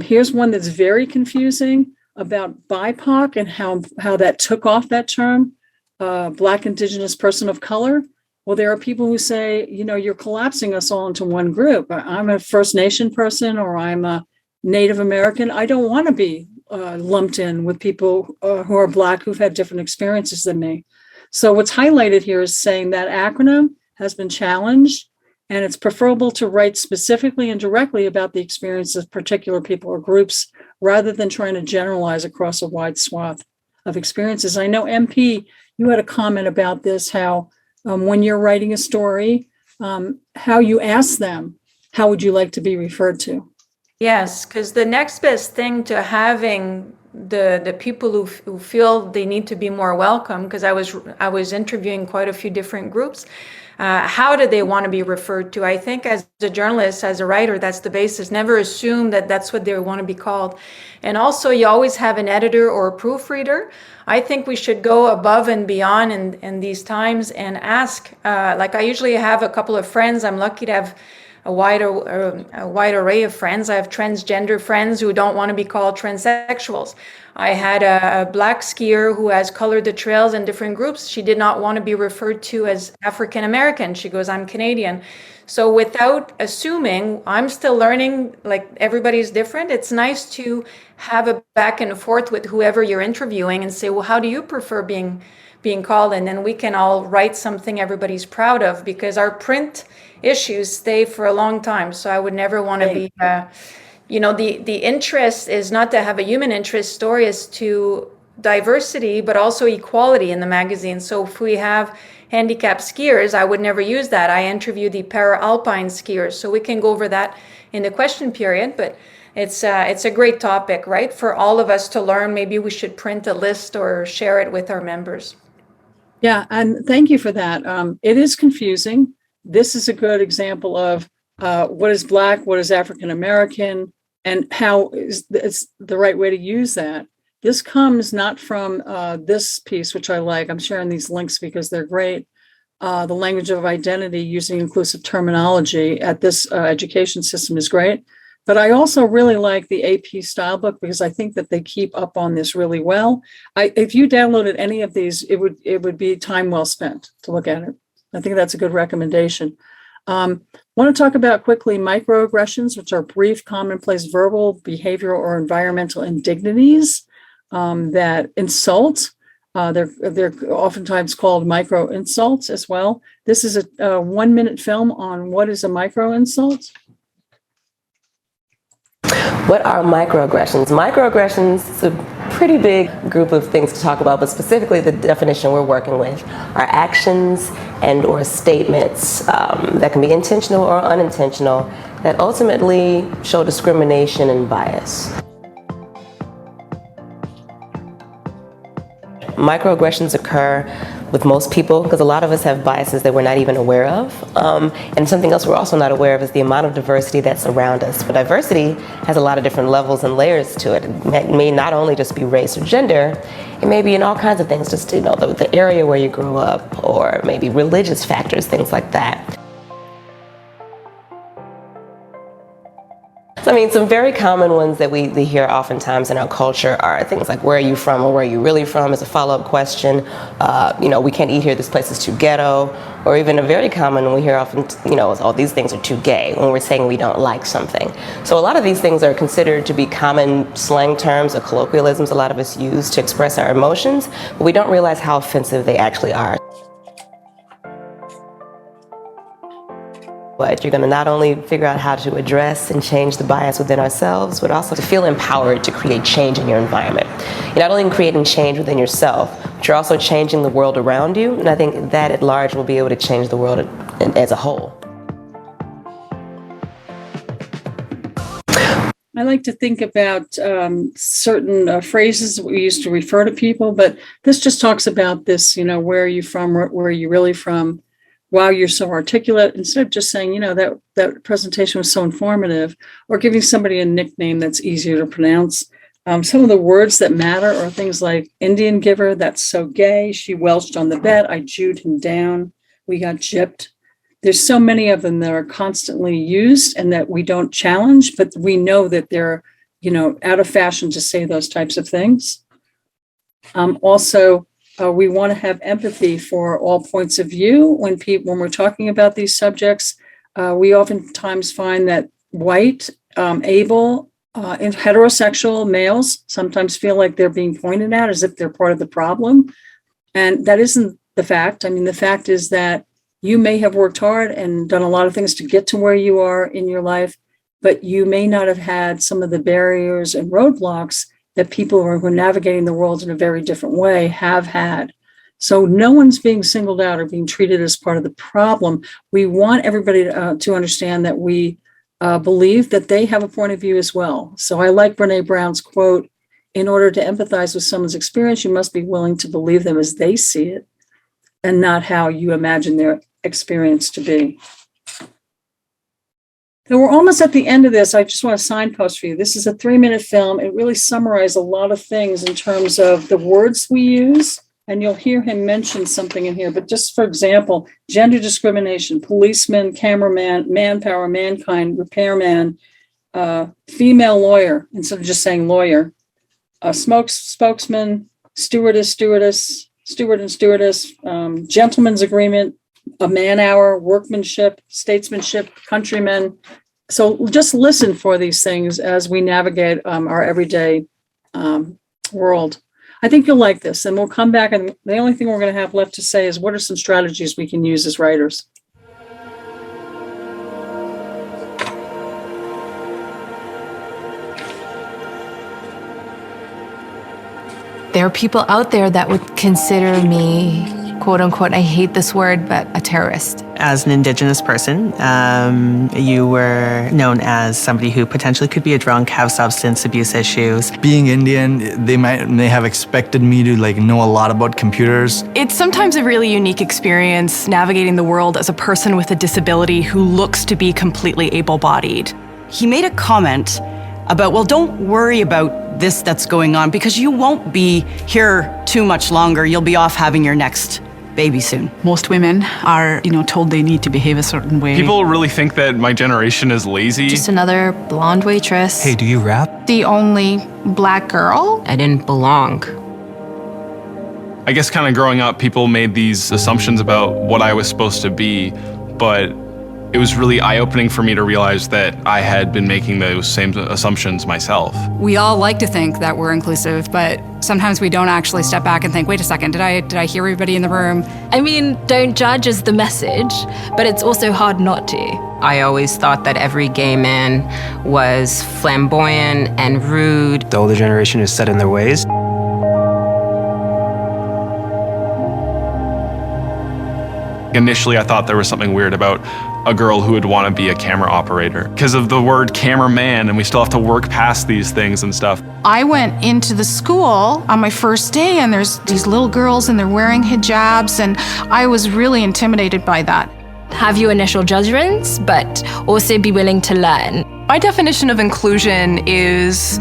Here's one that's very confusing about BIPOC and how that took off that term, Black, Indigenous, Person of Color. Well, there are people who say, you're collapsing us all into one group. I'm a First Nation person, or I'm a Native American. I don't want to be lumped in with people who are Black who've had different experiences than me. So what's highlighted here is saying that acronym has been challenged, and it's preferable to write specifically and directly about the experiences of particular people or groups rather than trying to generalize across a wide swath of experiences. I know, MP, you had a comment about this, how when you're writing a story, how you ask them, how would you like to be referred to? Yes, because the next best thing to having the people who feel they need to be more welcome, because I was interviewing quite a few different groups. How do they want to be referred to? I think as a journalist, as a writer, that's the basis. Never assume that that's what they want to be called. And also, you always have an editor or a proofreader. I think we should go above and beyond in these times and ask. Like I usually have a couple of friends. I'm lucky to have a wide array of friends. I have transgender friends who don't want to be called transsexuals. I had a Black skier who has colored the trails in different groups. She did not want to be referred to as African American. She goes, I'm Canadian. So without assuming, I'm still learning, like everybody's different. It's nice to have a back and forth with whoever you're interviewing and say, well, how do you prefer being called? And then we can all write something everybody's proud of, because our print issues stay for a long time. So I would never want to be, the interest is not to have a human interest story, is to diversity, but also equality in the magazine. So if we have handicapped skiers, I would never use that. I interview the para-alpine skiers, so we can go over that in the question period, but it's a great topic, right? For all of us to learn. Maybe we should print a list or share it with our members. Yeah, and thank you for that. It is confusing. This is a good example of what is Black, what is African American, and how is it's the right way to use that. This comes not from this piece, which I like. I'm sharing these links because they're great. The language of identity using inclusive terminology at this education system is great. But I also really like the AP style book, because I think that they keep up on this really well. If you downloaded any of these, it would be time well spent to look at it. I think that's a good recommendation. Want to talk about quickly microaggressions, which are brief, commonplace verbal, behavioral, or environmental indignities that insult. They're oftentimes called micro insults as well. This is a 1-minute film on what is a micro insult. What are microaggressions? Microaggressions is a pretty big group of things to talk about, but specifically the definition we're working with are actions and or statements that can be intentional or unintentional that ultimately show discrimination and bias. Microaggressions occur with most people because a lot of us have biases that we're not even aware of. And something else we're also not aware of is the amount of diversity that's around us. But diversity has a lot of different levels and layers to it. It may not only just be race or gender, it may be in all kinds of things, just the area where you grew up, or maybe religious factors, things like that. So, I mean, some very common ones that we hear oftentimes in our culture are things like, where are you from, or where are you really from, as a follow-up question. We can't eat here, this place is too ghetto. Or even a very common one we hear often, is, oh, these things are too gay, when we're saying we don't like something. So a lot of these things are considered to be common slang terms or colloquialisms a lot of us use to express our emotions, but we don't realize how offensive they actually are. But you're going to not only figure out how to address and change the bias within ourselves, but also to feel empowered to create change in your environment. You're not only creating change within yourself, but you're also changing the world around you. And I think that at large will be able to change the world as a whole. I like to think about certain phrases that we used to refer to people, but this just talks about this, where are you from, where are you really from? Wow, you're so articulate. Instead of just saying, that presentation was so informative, or giving somebody a nickname that's easier to pronounce. Some of the words that matter are things like Indian giver, that's so gay. She welched on the bed. I Jewed him down. We got gypped. There's so many of them that are constantly used and that we don't challenge, but we know that they're, out of fashion to say those types of things. Also, we want to have empathy for all points of view when we're talking about these subjects. We oftentimes find that white, able, and heterosexual males sometimes feel like they're being pointed at as if they're part of the problem. And that isn't the fact. I mean, the fact is that you may have worked hard and done a lot of things to get to where you are in your life, but you may not have had some of the barriers and roadblocks that people who are navigating the world in a very different way have had. So no one's being singled out or being treated as part of the problem. We want everybody to understand that we believe that they have a point of view as well. So I like Brene Brown's quote, in order to empathize with someone's experience, you must be willing to believe them as they see it and not how you imagine their experience to be. So we're almost at the end of this. I just want to signpost for you. This is a 3-minute film. It really summarizes a lot of things in terms of the words we use, and you'll hear him mention something in here. But just for example, gender discrimination, policeman, cameraman, manpower, mankind, repairman, female lawyer, instead of just saying lawyer, spokesman, steward and stewardess, gentleman's agreement, a man hour, workmanship, statesmanship, countrymen. So just listen for these things as we navigate our everyday world. I think you'll like this, and we'll come back, and the only thing we're going to have left to say is what are some strategies we can use as writers. There are people out there that would consider me, quote unquote, I hate this word, but a terrorist. As an Indigenous person, you were known as somebody who potentially could be a drunk, have substance abuse issues. Being Indian, they may have expected me to know a lot about computers. It's sometimes a really unique experience navigating the world as a person with a disability who looks to be completely able-bodied. He made a comment about, well, don't worry about this that's going on because you won't be here too much longer. You'll be off having your next baby soon. Most women are, told they need to behave a certain way. People really think that my generation is lazy. Just another blonde waitress. Hey, do you rap? The only black girl. I didn't belong. I guess kind of growing up, people made these assumptions about what I was supposed to be, but it was really eye-opening for me to realize that I had been making those same assumptions myself. We all like to think that we're inclusive, but sometimes we don't actually step back and think, wait a second, did I hear everybody in the room? I mean, don't judge is the message, but it's also hard not to. I always thought that every gay man was flamboyant and rude. The older generation is set in their ways. Initially, I thought there was something weird about a girl who would want to be a camera operator because of the word cameraman, and we still have to work past these things and stuff. I went into the school on my first day, and there's these little girls, and they're wearing hijabs, and I was really intimidated by that. Have your initial judgments, but also be willing to learn. My definition of inclusion is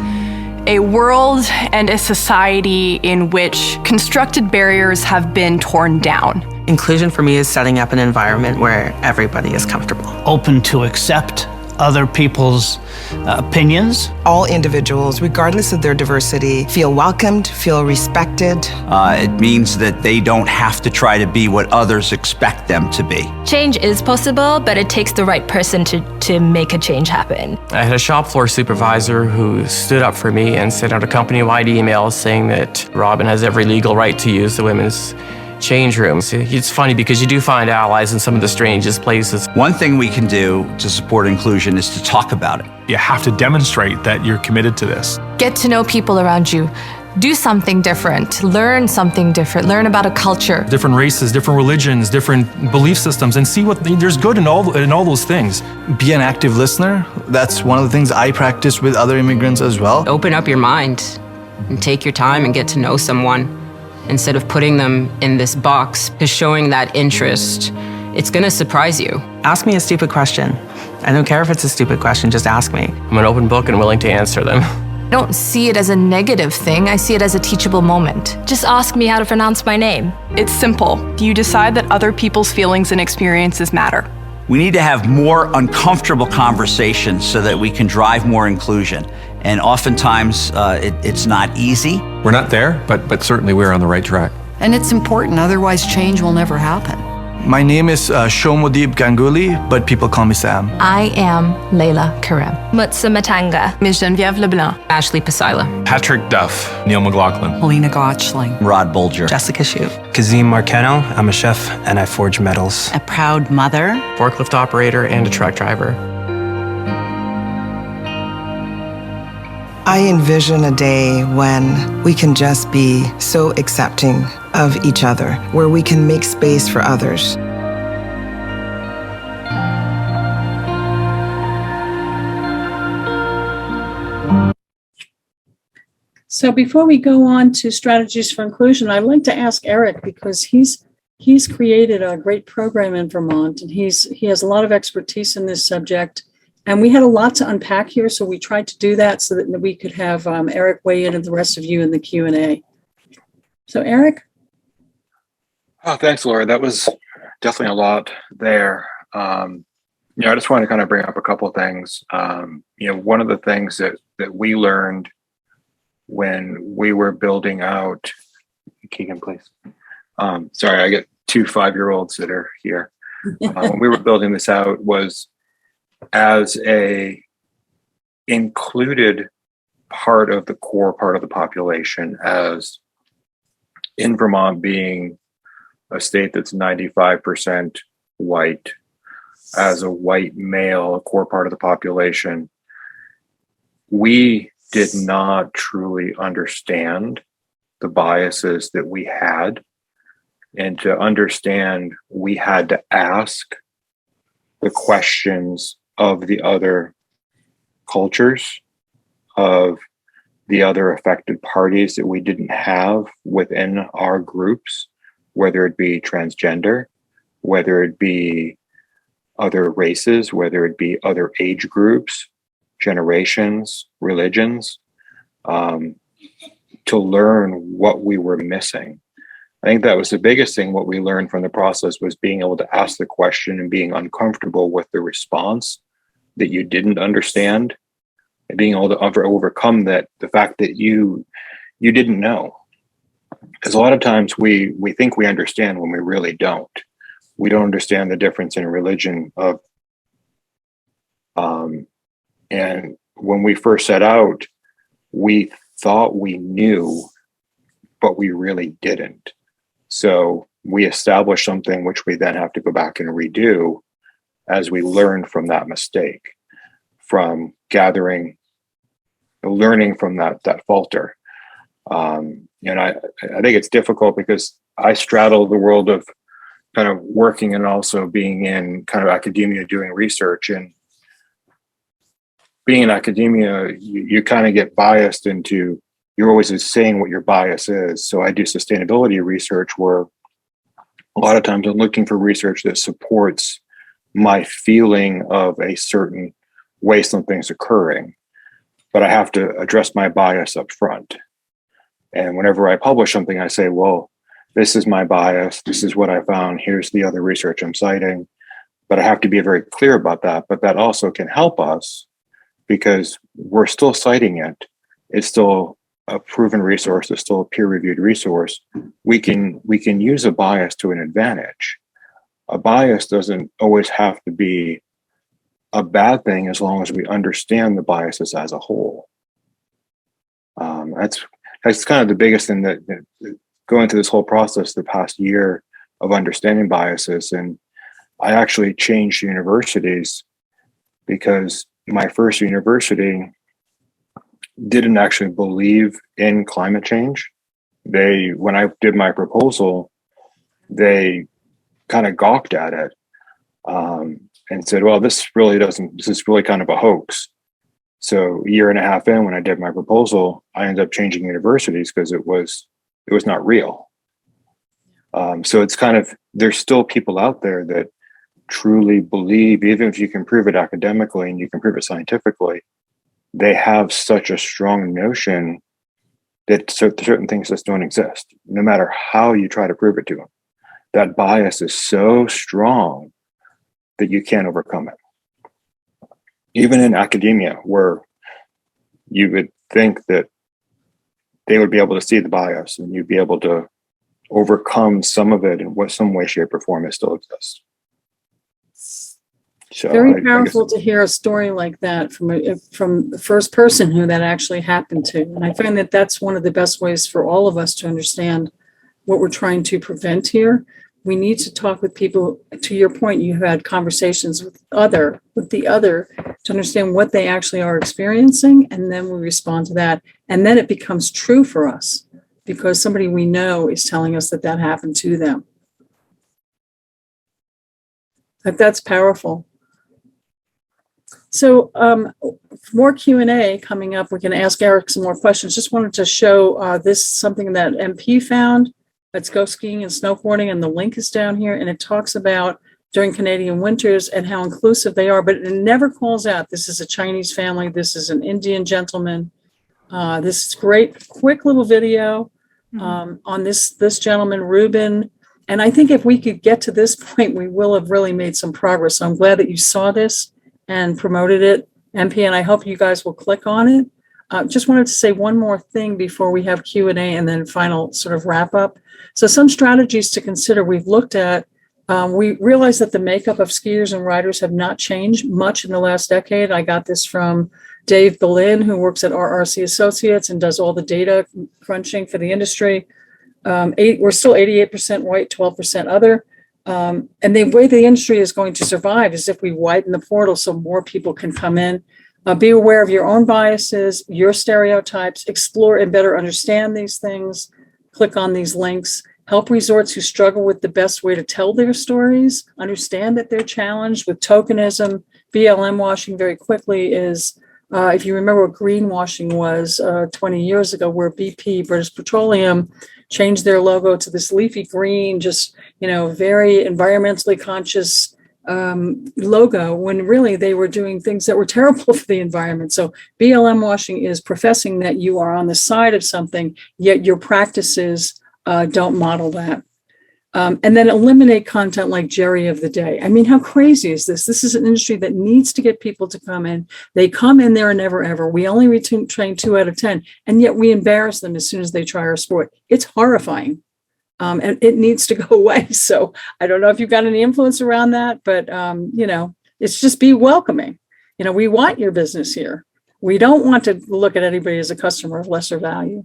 a world and a society in which constructed barriers have been torn down. Inclusion for me is setting up an environment where everybody is comfortable. Open to accept other people's opinions. All individuals, regardless of their diversity, feel welcomed, feel respected. It means that they don't have to try to be what others expect them to be. Change is possible, but it takes the right person to make a change happen. I had a shop floor supervisor who stood up for me and sent out a company-wide email saying that Robin has every legal right to use the women's change rooms. It's funny because you do find allies in some of the strangest places. One thing we can do to support inclusion is to talk about it. You have to demonstrate that you're committed to this. Get to know people around you. Do something different. Learn something different. Learn about a culture. Different races, different religions, different belief systems, and see what there's good in all those things. Be an active listener. That's one of the things I practice with other immigrants as well. Open up your mind and take your time and get to know someone instead of putting them in this box. Because showing that interest, it's going to surprise you. Ask me a stupid question. I don't care if it's a stupid question, just ask me. I'm an open book and willing to answer them. I don't see it as a negative thing. I see it as a teachable moment. Just ask me how to pronounce my name. It's simple. You decide that other people's feelings and experiences matter. We need to have more uncomfortable conversations so that we can drive more inclusion. And oftentimes, it's not easy. We're not there, but certainly we're on the right track. And it's important, otherwise change will never happen. My name is Shomodip Ganguly, but people call me Sam. I am Layla Karem. Mutsa Matanga. Ms. Geneviève Leblanc. Ashley Pasila. Patrick Duff. Neil McLaughlin. Helena Gotchling. Rod Bolger. Jessica Shue. Kazim Marcano. I'm a chef and I forge metals. A proud mother. Forklift operator and a truck driver. I envision a day when we can just be so accepting of each other, where we can make space for others. So before we go on to strategies for inclusion, I'd like to ask Eric, because he's created a great program in Vermont, and he has a lot of expertise in this subject. And we had a lot to unpack here, so we tried to do that so that we could have Eric weigh in and the rest of you in the Q&A. So Eric? Oh, thanks, Laura. That was definitely a lot there. I just want to kind of bring up a couple of things. One of the things that we learned when we were building out, Keegan, please. Sorry, I get 2 5-year-olds that are here. When we were building this out was, as a included part of the core part of the population, as in Vermont being a state that's 95% white, as a white male, a core part of the population, we did not truly understand the biases that we had. And to understand, we had to ask the questions of the other cultures, of the other affected parties that we didn't have within our groups, whether it be transgender, whether it be other races, whether it be other age groups, generations, religions, to learn what we were missing. I think that was the biggest thing. What we learned from the process was being able to ask the question and being uncomfortable with the response that you didn't understand, and being able to overcome that, the fact that you didn't know. Because a lot of times we think we understand when we really don't. We don't understand the difference in religion of, and when we first set out, we thought we knew, but we really didn't. So we established something which we then have to go back and redo as we learn from that mistake, from learning from that falter. And I think it's difficult because I straddle the world of kind of working and also being in kind of academia doing research. And being in academia, you kind of get biased into, you're always saying what your bias is. So I do sustainability research where a lot of times I'm looking for research that supports my feeling of a certain way something's occurring, but I have to address my bias up front. And whenever I publish something, I say, well, this is my bias. This is what I found. Here's the other research I'm citing. But I have to be very clear about that. But that also can help us because we're still citing it. It's still a proven resource. It's still a peer-reviewed resource. We can use a bias to an advantage. A bias doesn't always have to be a bad thing as long as we understand the biases as a whole. That's kind of the biggest thing that going through this whole process the past year of understanding biases, and I actually changed universities because my first university didn't actually believe in climate change. When I did my proposal, they kind of gawked at it and said, well, this is really kind of a hoax. So a year and a half in, when I did my proposal, I ended up changing universities because it was not real. So it's kind of, there's still people out there that truly believe, even if you can prove it academically and you can prove it scientifically, they have such a strong notion that certain things just don't exist, no matter how you try to prove it to them. That bias is so strong that you can't overcome it. Even in academia, where you would think that they would be able to see the bias and you'd be able to overcome some of it in some way, shape, or form, it still exists. So very powerful to hear a story like that from the first person who that actually happened to. And I find that that's one of the best ways for all of us to understand what we're trying to prevent here. We need to talk with people. To your point, you had conversations with the other to understand what they actually are experiencing, and then we respond to that. And then it becomes true for us because somebody we know is telling us that that happened to them. That's powerful. So more Q&A coming up. We can ask Eric some more questions. Just wanted to show this, something that MP found. Let's go skiing and snowboarding, and the link is down here, and it talks about during Canadian winters and how inclusive they are, but it never calls out this is a Chinese family, this is an Indian gentleman. This is great, quick little video on this gentleman, Ruben. And I think if we could get to this point, we will have really made some progress. So I'm glad that you saw this and promoted it, MP, and I hope you guys will click on it. Just wanted to say one more thing before we have Q&A and then final sort of wrap up. So some strategies to consider we've looked at. We realize that the makeup of skiers and riders have not changed much in the last decade. I got this from Dave Boleyn, who works at RRC Associates and does all the data crunching for the industry. We're still 88% white, 12% other. And the way the industry is going to survive is if we widen the portal so more people can come in. Be aware of your own biases, your stereotypes, explore and better understand these things. Click on these links. Help resorts who struggle with the best way to tell their stories, understand that they're challenged with tokenism. BLM washing very quickly is, if you remember what greenwashing was 20 years ago, where BP, British Petroleum, changed their logo to this leafy green, just, very environmentally conscious logo, when really they were doing things that were terrible for the environment. So BLM washing is professing that you are on the side of something, yet your practices don't model that. And then eliminate content like Jerry of the Day. I mean, how crazy is this? This is an industry that needs to get people to come in. They come in there and never, ever. We only train 2 out of 10, and yet we embarrass them as soon as they try our sport. It's horrifying. And it needs to go away. So I don't know if you've got any influence around that, but, it's just be welcoming. We want your business here. We don't want to look at anybody as a customer of lesser value.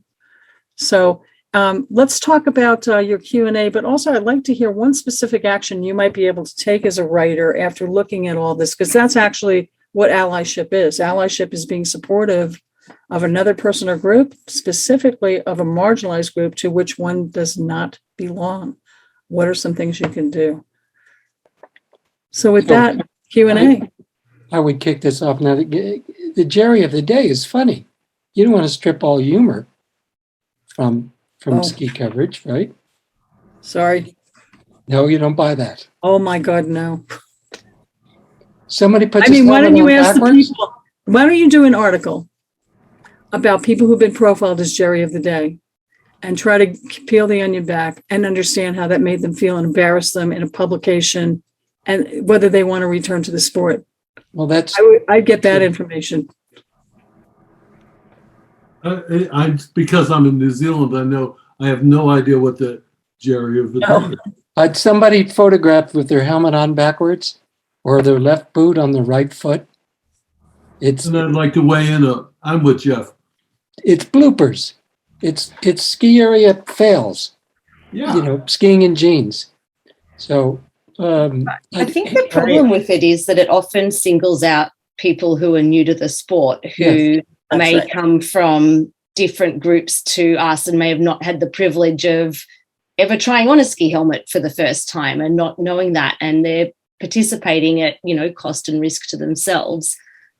So let's talk about your Q&A, but also I'd like to hear one specific action you might be able to take as a writer after looking at all this, because that's actually what allyship is. Allyship is being supportive of another person or group, specifically of a marginalized group to which one does not belong. What are some things you can do? So with that, Q&A. I would kick this off now. The Jerry of the Day is funny. You don't want to strip all humor from ski coverage, right? Sorry. No, you don't buy that. Oh my God, no. Somebody puts. Why don't you ask the people? Why don't you do an article about people who've been profiled as Jerry of the Day, and try to peel the onion back and understand how that made them feel and embarrassed them in a publication, and whether they want to return to the sport. Well, I'd get that information. Because I'm in New Zealand, I have no idea what the Jerry of the Day is. Somebody photographed with their helmet on backwards, or their left boot on the right foot. And I'd like to weigh in. I'm with Jeff. It's bloopers. It's ski area fails. skiing in jeans. So I think the problem with it is that it often singles out people who are new to the sport, who may come from different groups to us and may have not had the privilege of ever trying on a ski helmet for the first time and not knowing that. And they're participating at, cost and risk to themselves.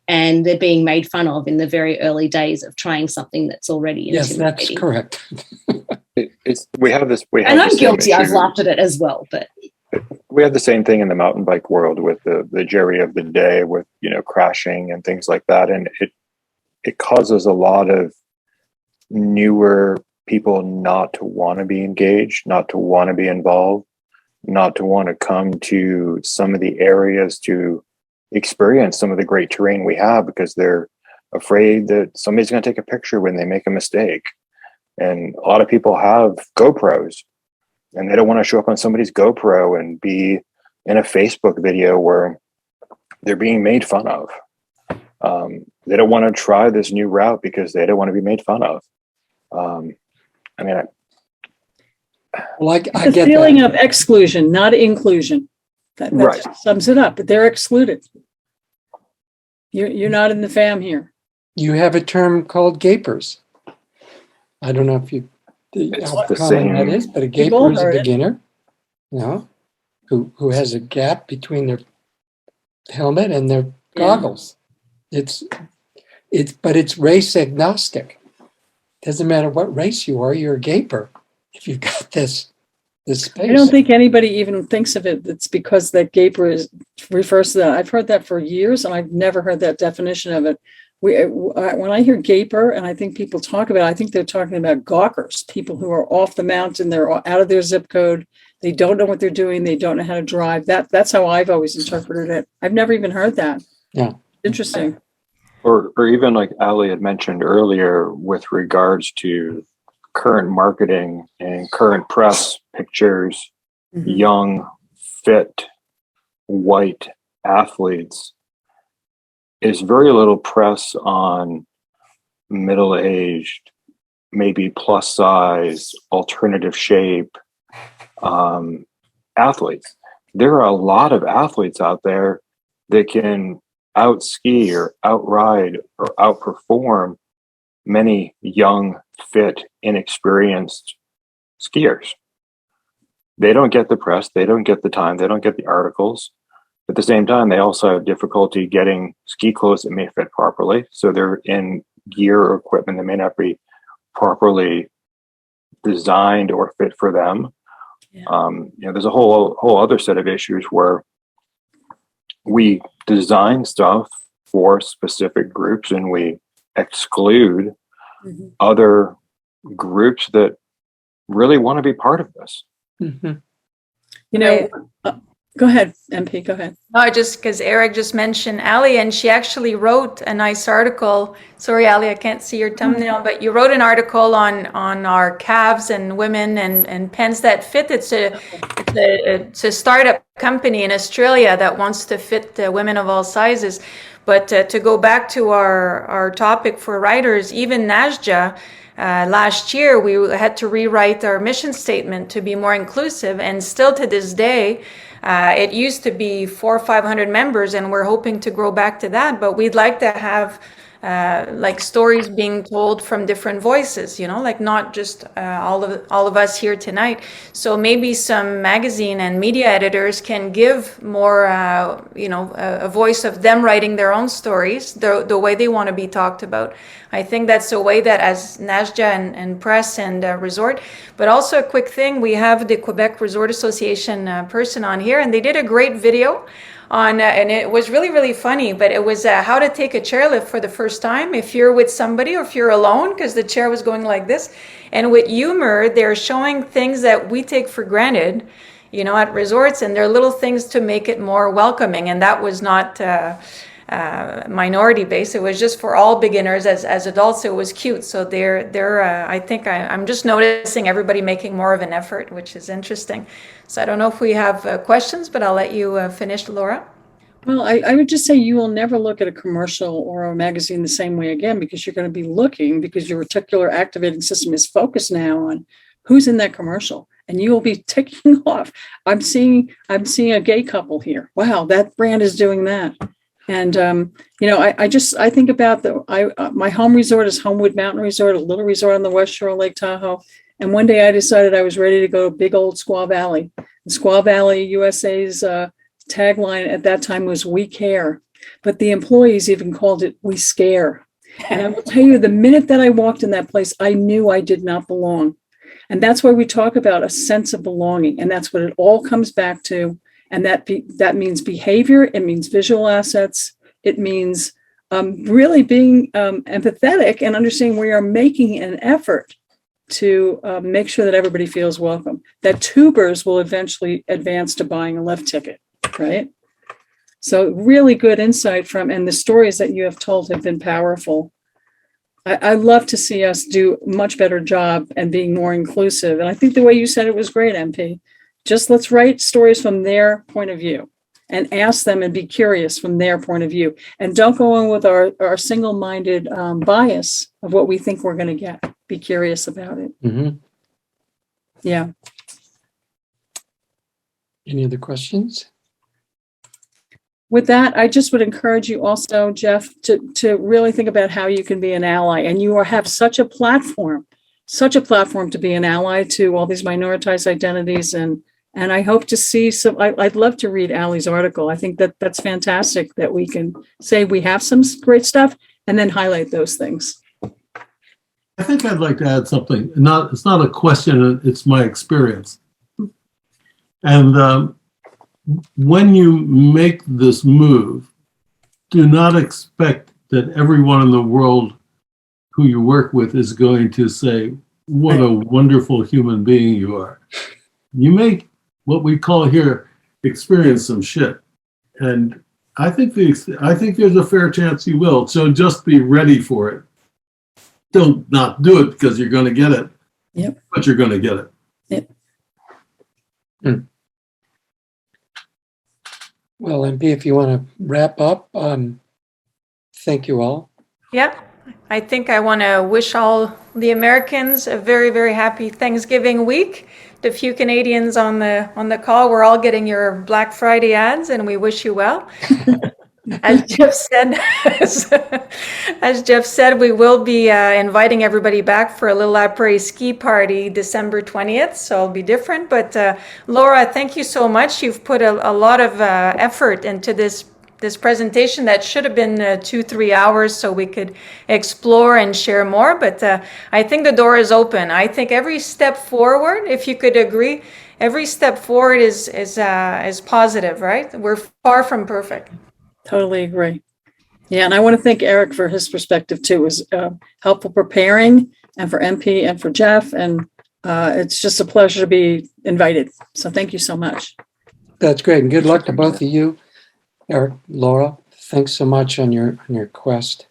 And they're being made fun of in the very early days of trying something that's already intimidating. Yes, that's correct. And I'm guilty. I've laughed at it as well. But we have the same thing in the mountain bike world with the Jerry of the day, with crashing and things like that, and it causes a lot of newer people not to want to be engaged, not to want to be involved, not to want to come to some of the areas to experience some of the great terrain we have, because they're afraid that somebody's going to take a picture when they make a mistake. And a lot of people have GoPros and they don't want to show up on somebody's GoPro and be in a Facebook video where they're being made fun of. They don't want to try this new route because they don't want to be made fun of. I get the feeling of exclusion, not inclusion. That just sums it up. But they're excluded. You're not in the fam here. You have a term called gapers. I don't know if how common that is, but a gaper is a beginner, who has a gap between their helmet and their goggles. But it's race agnostic. Doesn't matter what race you are, you're a gaper if you've got this space. I don't think anybody even thinks of it. It's because that gaper refers to that. I've heard that for years, and I've never heard that definition of it. When I hear gaper, and I think people talk about it, I think they're talking about gawkers, people who are off the mountain, they're out of their zip code, they don't know what they're doing, they don't know how to drive. That's how I've always interpreted it. I've never even heard that. Yeah. Interesting. Or even like Ali had mentioned earlier, with regards to current marketing and current press pictures, young, fit, white athletes, is very little press on middle-aged, maybe plus size, alternative shape athletes. There are a lot of athletes out there that can out-ski or outride or outperform many young, fit, inexperienced skiers. They don't get the press, they don't get the time, they don't get the articles. At the same time, they also have difficulty getting ski clothes that may fit properly. So they're in gear or equipment that may not be properly designed or fit for them. Yeah. There's a whole other set of issues where we design stuff for specific groups and we exclude other groups that really want to be part of this. Go ahead, MP, go ahead. No, just because Eric just mentioned Ali, and she actually wrote a nice article. Sorry, Ali, I can't see your thumbnail, but you wrote an article on our calves and women and pants that fit. It's a startup company in Australia that wants to fit women of all sizes. But to go back to our topic for writers, even Nasja, last year we had to rewrite our mission statement to be more inclusive, and still to this day, it used to be 400 or 500 members, and we're hoping to grow back to that. But we'd like to have like stories being told from different voices, like not just all of us here tonight. So maybe some magazine and media editors can give more, a voice of them writing their own stories, the way they want to be talked about. I think that's a way that, as Nasja and press and resort, but also a quick thing, we have the Quebec Resort Association person on here, and they did a great video on, and it was really, really funny, but it was how to take a chairlift for the first time if you're with somebody or if you're alone, because the chair was going like this. And with humor, they're showing things that we take for granted, at resorts, and they're little things to make it more welcoming. And that was not minority based. It was just for all beginners as adults. It was cute. So I think I'm just noticing everybody making more of an effort, which is interesting. So I don't know if we have questions, but I'll let you finish, Laura. Well, I would just say you will never look at a commercial or a magazine the same way again, because you're going to be looking, because your reticular activating system is focused now on who's in that commercial. and you will be ticking off. I'm seeing a gay couple here. Wow, that brand is doing that. And I think about my home resort is Homewood Mountain Resort, a little resort on the West Shore of Lake Tahoe. And one day I decided I was ready to go to big old Squaw Valley. And Squaw Valley USA's tagline at that time was "We care," but the employees even called it "We scare." And I will tell you, the minute that I walked in that place, I knew I did not belong. And that's why we talk about a sense of belonging. And that's what it all comes back to. And that means behavior. It means visual assets. It means really being empathetic and understanding we are making an effort to make sure that everybody feels welcome. That tubers will eventually advance to buying a lift ticket, right? So really good insight and the stories that you have told have been powerful. I love to see us do a much better job and being more inclusive. And I think the way you said it was great, MP. Just let's write stories from their point of view and ask them and be curious from their point of view. And don't go on with our single-minded bias of what we think we're going to get. Be curious about it. Mm-hmm. Yeah. Any other questions? With that, I just would encourage you also, Jeff, to really think about how you can be an ally. And you have such a platform to be an ally to all these minoritized identities. And I hope to see I'd love to read Allie's article. I think that's fantastic that we can say we have some great stuff and then highlight those things. I think I'd like to add something. It's not a question, it's my experience. And when you make this move, do not expect that everyone in the world who you work with is going to say, "What a wonderful human being you are." You may, what we call here, experience some shit. And I think there's a fair chance you will. So just be ready for it. Don't not do it because you're going to get it. Yep. But you're going to get it. Yep. Well, MP, if you want to wrap up, thank you all. Yep. I think I want to wish all the Americans a very, very happy Thanksgiving week. The few Canadians on the call, we're all getting your Black Friday ads, and we wish you well. As Jeff said, we will be inviting everybody back for a little après ski party December 20th, so it'll be different. But Laura, thank you so much. You've put a lot of effort into this presentation that should have been 2-3 hours so we could explore and share more. But I think the door is open. I think every step forward, if you could agree, every step forward is positive, right? We're far from perfect. Totally agree. Yeah, and I want to thank Eric for his perspective too. It was helpful preparing, and for MP and for Jeff, and it's just a pleasure to be invited. So thank you so much. That's great, and good luck to both of you. Eric, Laura, thanks so much on your quest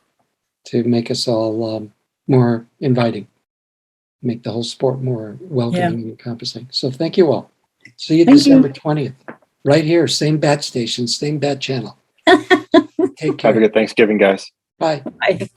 to make us all more inviting, make the whole sport more welcoming and encompassing. So thank you all. See you December 20th, right here, same bat station, same bat channel. Take care. Have a good Thanksgiving, guys. Bye. Bye.